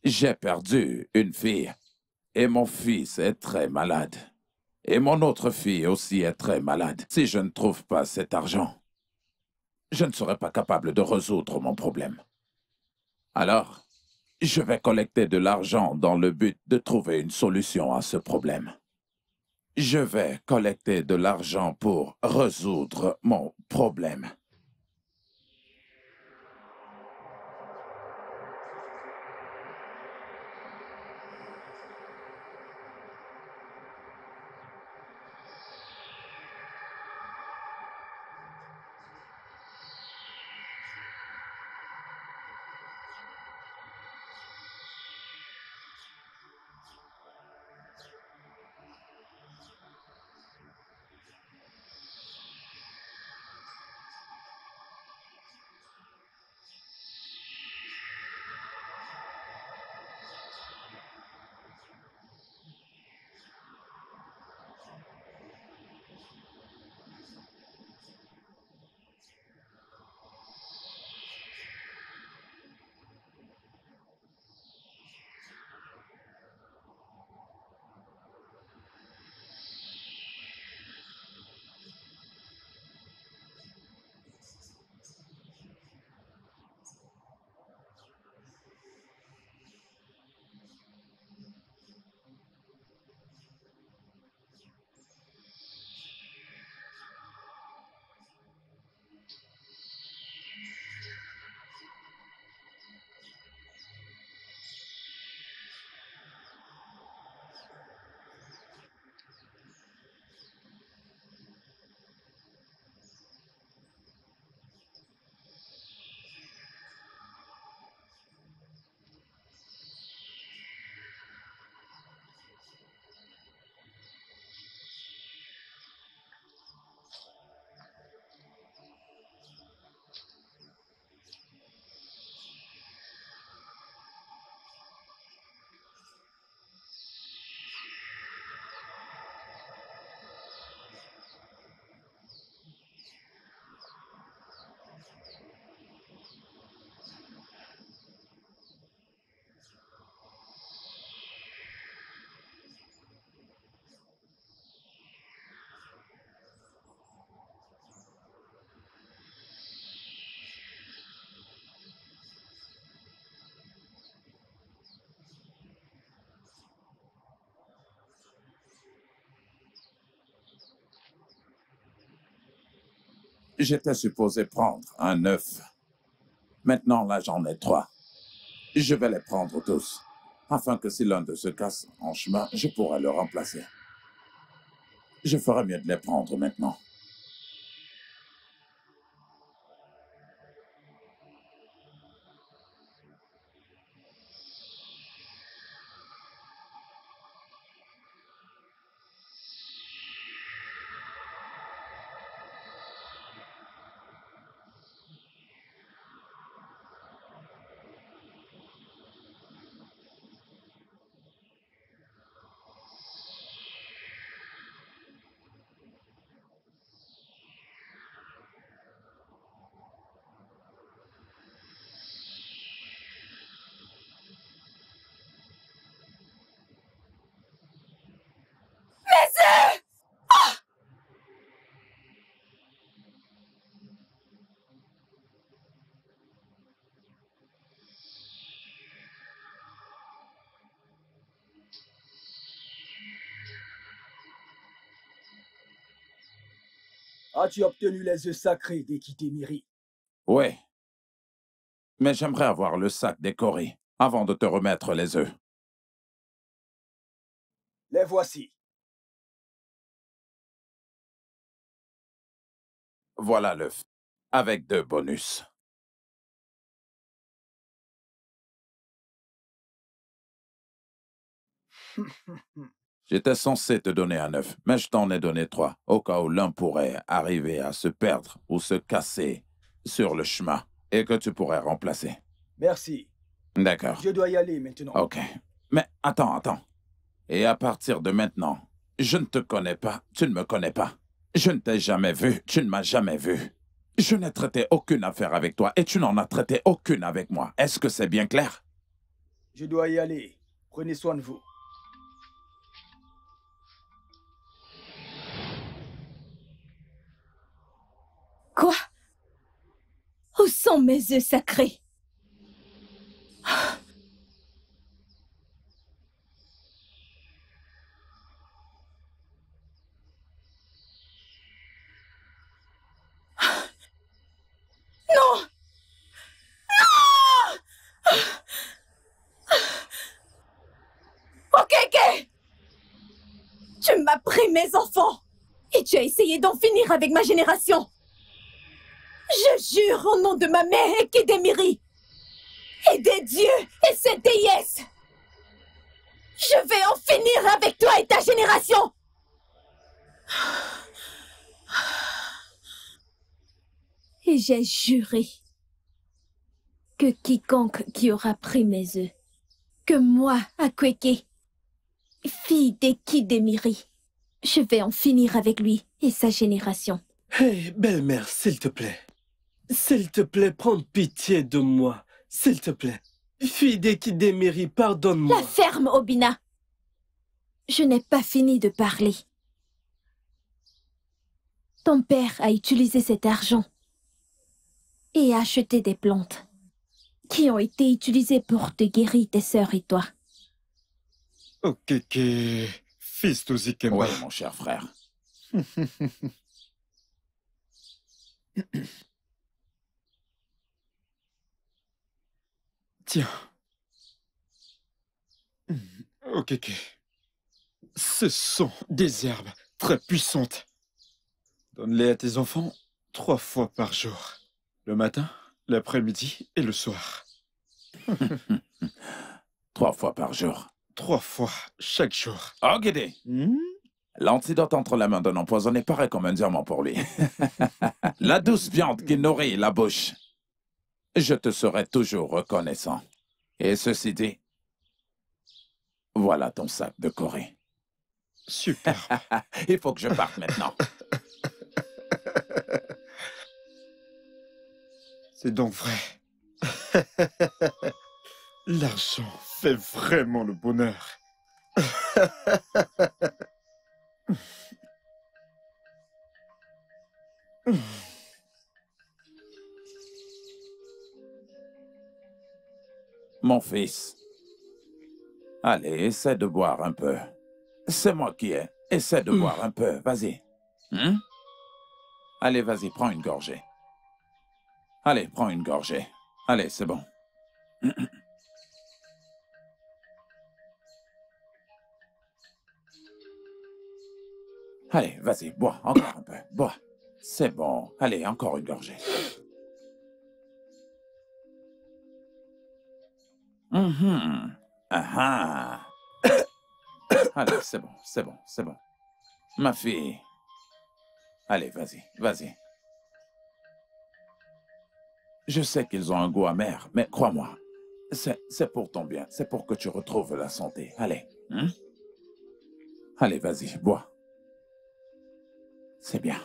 j'ai perdu une fille, et mon fils est très malade. Et mon autre fille aussi est très malade. Si je ne trouve pas cet argent, je ne serai pas capable de résoudre mon problème. Alors, je vais collecter de l'argent dans le but de trouver une solution à ce problème. Je vais collecter de l'argent pour résoudre mon problème. J'étais supposé prendre un œuf. Maintenant, là, j'en ai 3. Je vais les prendre tous, afin que si l'un de se casse en chemin, je pourrai le remplacer. Je ferais mieux de les prendre maintenant. As-tu obtenu les œufs sacrés d'Ekitemiri? Oui. Mais j'aimerais avoir le sac des Coris avant de te remettre les œufs. Les voici. Voilà l'œuf, avec 2 bonus. J'étais censé te donner un œuf, mais je t'en ai donné 3, au cas où l'un pourrait arriver à se perdre ou se casser sur le chemin, et que tu pourrais remplacer. Merci. D'accord. Je dois y aller maintenant. Ok. Mais attends. Et à partir de maintenant, je ne te connais pas, tu ne me connais pas. Je ne t'ai jamais vu, tu ne m'as jamais vu. Je n'ai traité aucune affaire avec toi et tu n'en as traité aucune avec moi. Est-ce que c'est bien clair? Je dois y aller. Prenez soin de vous. Quoi? Où sont mes œufs sacrés? Non! Non! Okeke! Tu m'as pris mes enfants et tu as essayé d'en finir avec ma génération. Je jure au nom de ma mère Ekidemiri et des dieux et ses déesses. Je vais en finir avec toi et ta génération. Et j'ai juré que quiconque qui aura pris mes œufs, que moi, Akweke, fille d'Ekidemiri, je vais en finir avec lui et sa génération. Hé, belle-mère, s'il te plaît. S'il te plaît, prends pitié de moi. S'il te plaît. Fille d'Ekidemiri, pardonne-moi. La ferme, Obina. Je n'ai pas fini de parler. Ton père a utilisé cet argent et a acheté des plantes qui ont été utilisées pour te guérir tes sœurs et toi. Okeke, fils d'Ozikemba. Oui, mon cher frère. Tiens. Okeke. Ce sont des herbes très puissantes. Donne-les à tes enfants 3 fois par jour. Le matin, l'après-midi et le soir. 3 fois par jour. 3 fois chaque jour. Oh, Guédé. L'antidote entre la main d'un empoisonné paraît comme un diamant pour lui. La douce viande qui nourrit la bouche. Je te serai toujours reconnaissant. Et ceci dit, voilà ton sac de Corée. Super. Il faut que je parte maintenant. C'est donc vrai. L'argent fait vraiment le bonheur. Mon fils, allez, essaie de boire un peu. C'est moi qui ai. Essaie de boire un peu, vas-y. Allez, vas-y, prends une gorgée. Allez, prends une gorgée. Allez, c'est bon. Allez, vas-y, bois, encore un peu, bois. C'est bon. Allez, encore une gorgée. Allez, c'est bon, c'est bon, c'est bon. Ma fille. Allez, vas-y, vas-y. Je sais qu'ils ont un goût amer, mais crois-moi, c'est pour ton bien, c'est pour que tu retrouves la santé. Allez. Allez, vas-y, bois. C'est bien.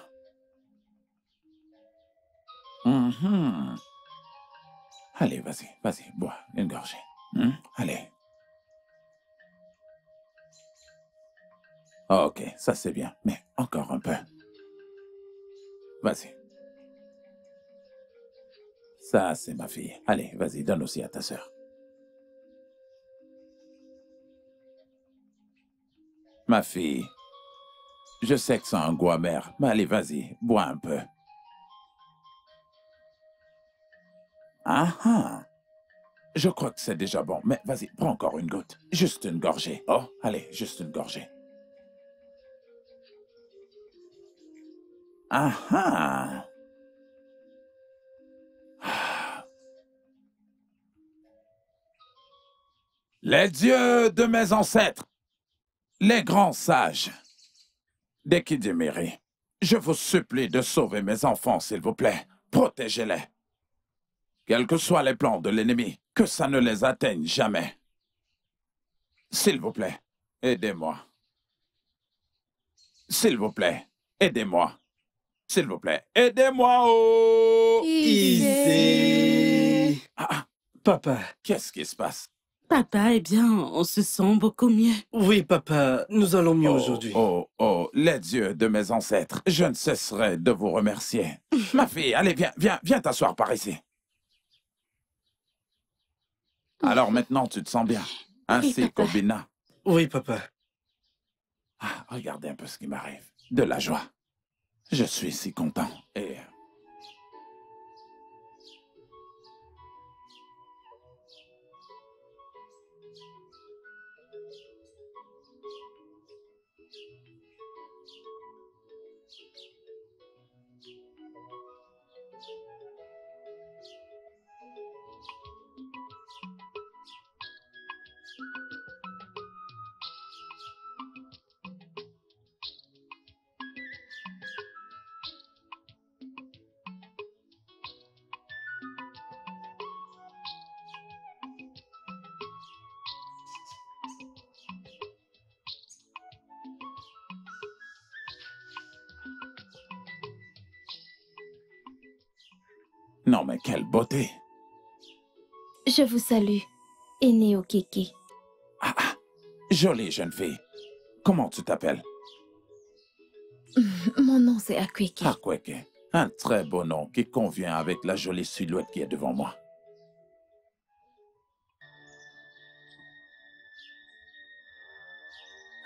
Allez, vas-y, vas-y, bois une gorgée. Allez. Ok, ça c'est bien, mais encore un peu. Vas-y. Ça, c'est ma fille. Allez, vas-y, donne aussi à ta sœur. Ma fille, Je sais que c'est un goût amer, mais allez, vas-y, bois un peu. Ah ah. Je crois que c'est déjà bon, mais vas-y, prends encore une goutte. Juste une gorgée. Oh, allez, juste une gorgée. Ah ah. Les dieux de mes ancêtres, les grands sages, d'Ekidimiri, je vous supplie de sauver mes enfants, s'il vous plaît. Protégez-les. Quels que soient les plans de l'ennemi, que ça ne les atteigne jamais. S'il vous plaît, aidez-moi. S'il vous plaît, aidez-moi. S'il vous plaît, aidez-moi, oh! Easy. Ah, Papa. qu'est-ce qui se passe? Papa, eh bien, on se sent beaucoup mieux. Oui, papa, nous allons mieux aujourd'hui. Oh, oh, les dieux de mes ancêtres, je ne cesserai de vous remercier. Ma fille, allez, viens t'asseoir par ici. Alors maintenant, tu te sens bien, ainsi papa. qu'Obina. Oui, papa. Ah, regardez un peu ce qui m'arrive. De la joie. Je suis si content. Et... Non, mais quelle beauté! Je vous salue, Aîné Okeke. Ah, ah, jolie jeune fille. Comment tu t'appelles? Mon nom c'est Akweke. Akweke. Un très beau nom qui convient avec la jolie silhouette qui est devant moi.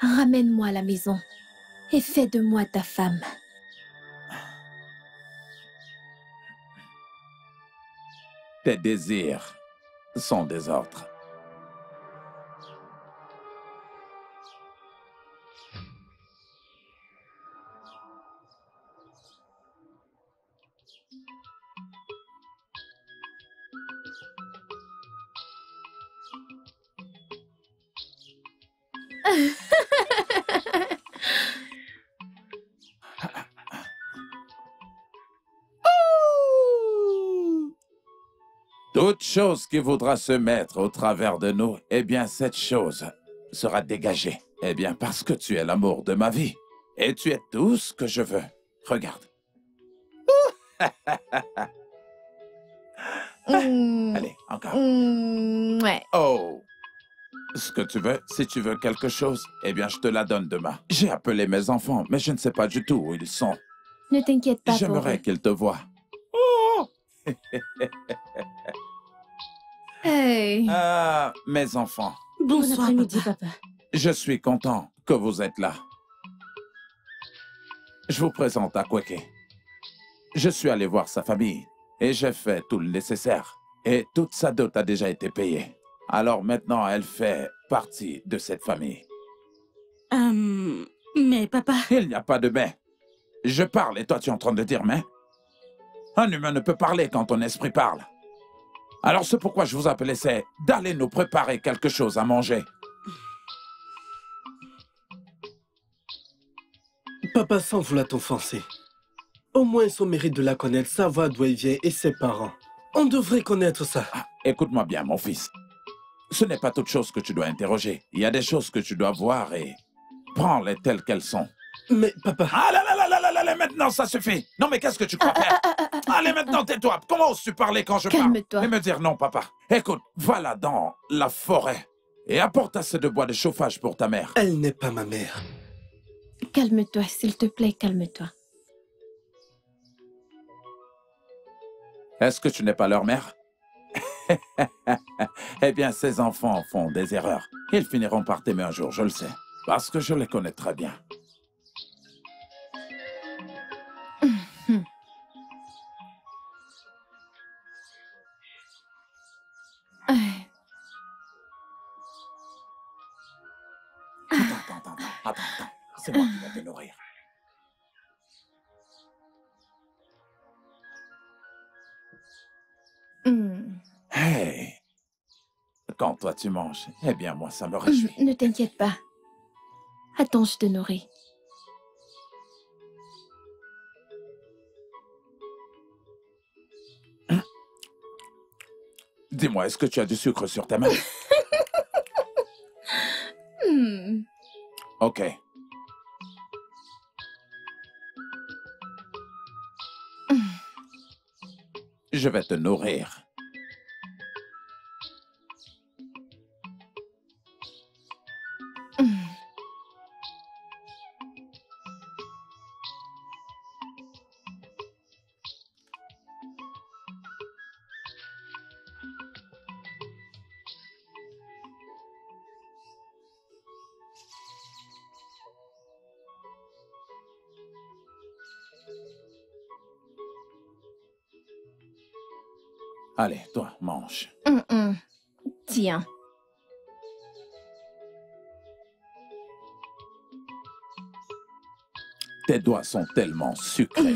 Ramène-moi à la maison et fais de moi ta femme. Tes désirs sont des ordres. Toute chose qui voudra se mettre au travers de nous, eh bien, cette chose sera dégagée. Eh bien, parce que tu es l'amour de ma vie. Et tu es tout ce que je veux. Regarde. Allez, encore. Ouais. Oh! Ce que tu veux, si tu veux quelque chose, eh bien, je te la donne demain. J'ai appelé mes enfants, mais je ne sais pas du tout où ils sont. Ne t'inquiète pas pour J'aimerais eux. qu'ils te voient. Hey. Ah, mes enfants, Bon Bonsoir, après-midi, papa. papa. je suis content que vous êtes là. Je vous présente Akweke. Je suis allé voir sa famille et j'ai fait tout le nécessaire. Et toute sa dot a déjà été payée. Alors maintenant, elle fait partie de cette famille. Mais papa... Il n'y a pas de mais. Je parle et toi tu es en train de dire mais? Un humain ne peut parler quand ton esprit parle. Alors ce pourquoi je vous appelais, c'est d'aller nous préparer quelque chose à manger. Papa, sans vouloir t'offenser. Au moins, on mérite de la connaître, savoir d'où elle vient et ses parents. On devrait connaître ça. Ah, écoute-moi bien, mon fils. Ce n'est pas toute chose que tu dois interroger. Il y a des choses que tu dois voir et prends-les telles qu'elles sont. Mais papa... Ah là là là là là là là, maintenant ça suffit. Non mais qu'est-ce que tu crois faire? Allez maintenant tais-toi. Comment oses-tu parler quand je parle? Calme-toi. Et me dire non papa. Écoute, va là dans la forêt et apporte assez de bois de chauffage pour ta mère. Elle n'est pas ma mère. Calme-toi, s'il te plaît, calme-toi. Est-ce que tu n'es pas leur mère? Eh bien, ces enfants font des erreurs. Ils finiront par t'aimer un jour, je le sais. Parce que je les connais très bien. Attends, c'est moi qui vais te nourrir. Hey! Quand toi tu manges, eh bien moi ça me réjouit. Ne t'inquiète pas. Attends, je te nourris. Dis-moi, est-ce que tu as du sucre sur ta main? Ok. Je vais te nourrir. Allez, toi, mange. Tiens. Tes doigts sont tellement sucrés.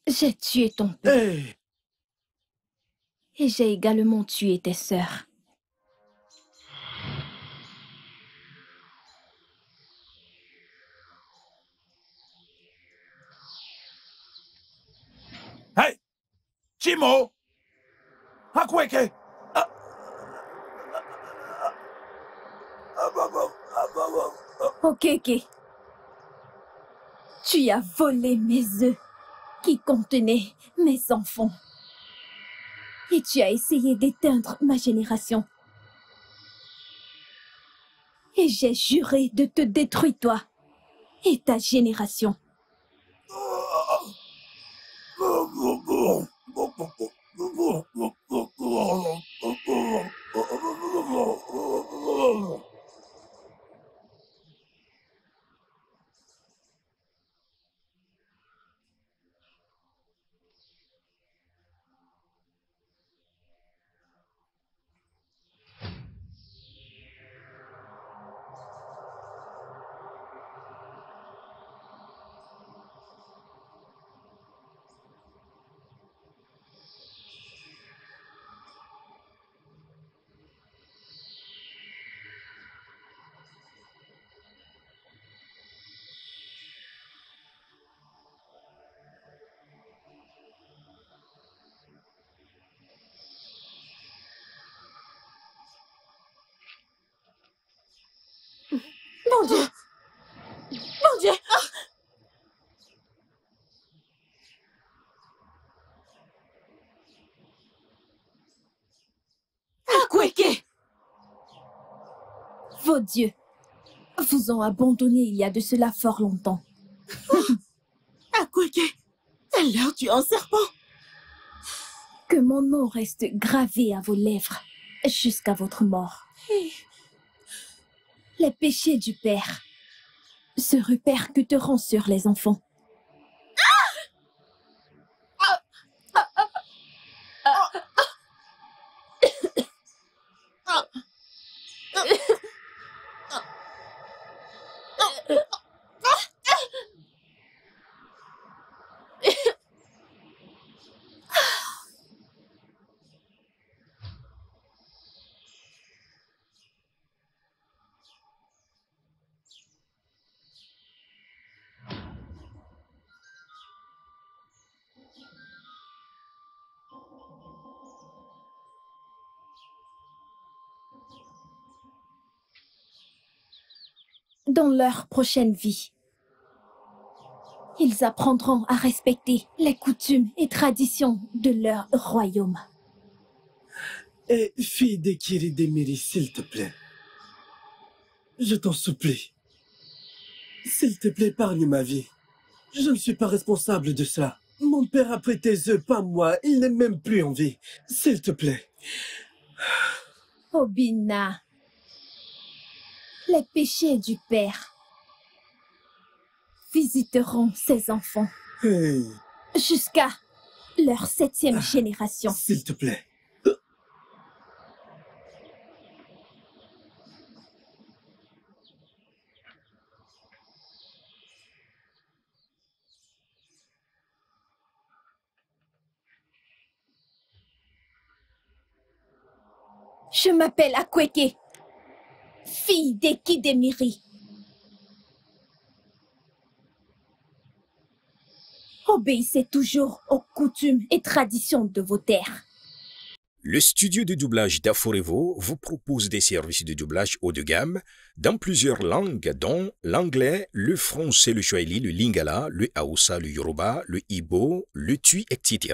J'ai tué ton père. Hey! Et j'ai également tué tes sœurs. Hey! Chimo! Hakweke! Okeke, tu as volé mes œufs qui contenaient mes enfants. Et tu as essayé d'éteindre ma génération. Et j'ai juré de te détruire toi et ta génération. Mon Dieu! Mon Dieu! Hakweke! Vos dieux vous ont abandonné il y a de cela fort longtemps. Hakweke! Alors tu es un serpent! Que mon nom reste gravé à vos lèvres jusqu'à votre mort. Les péchés du père se répercuteront sur les enfants. Dans leur prochaine vie, Ils apprendront à respecter les coutumes et traditions de leur royaume. Et fille d'Ekiri Demiri, s'il te plaît. Je t'en supplie. S'il te plaît, épargne ma vie. Je ne suis pas responsable de cela. Mon père a pris tes œufs, pas moi. Il n'est même plus en vie. S'il te plaît. Obina, les péchés du père visiteront ses enfants Hey, jusqu'à leur 7e génération. s'il te plaît. Je m'appelle Akweke, fille d'Ekidemiri. Obéissez toujours aux coutumes et traditions de vos terres. Le studio de doublage d'Aforevo vous propose des services de doublage haut de gamme dans plusieurs langues, dont l'anglais, le français, le swahili, le lingala, le haoussa, le yoruba, le ibo, le tui, etc.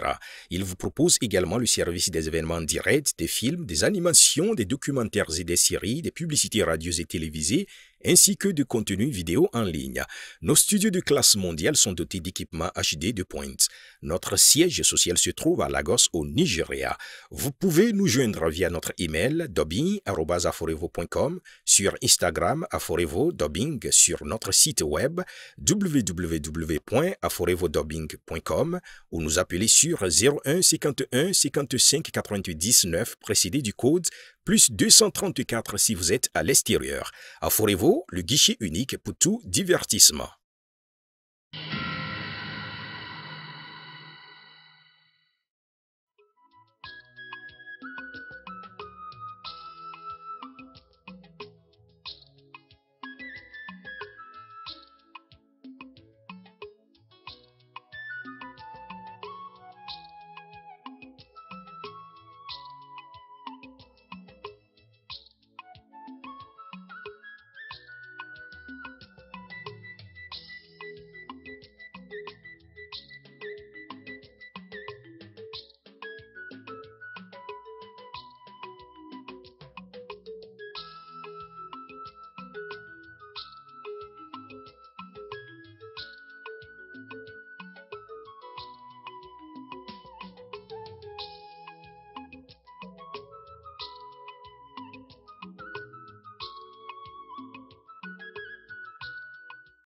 Il vous propose également le service des événements directs, des films, des animations, des documentaires et des séries, des publicités radios et télévisées, ainsi que de contenus vidéo en ligne. Nos studios de classe mondiale sont dotés d'équipements HD de pointe. Notre siège social se trouve à Lagos, au Nigeria. Vous pouvez nous joindre via notre email dubbing@aforevo.com, sur Instagram Aforevo Dubbing, sur notre site web www.aforevodubbing.com ou nous appeler sur 01 51 55 90 9 précédé du code plus 234 si vous êtes à l'extérieur. Aforevo, le guichet unique pour tout divertissement.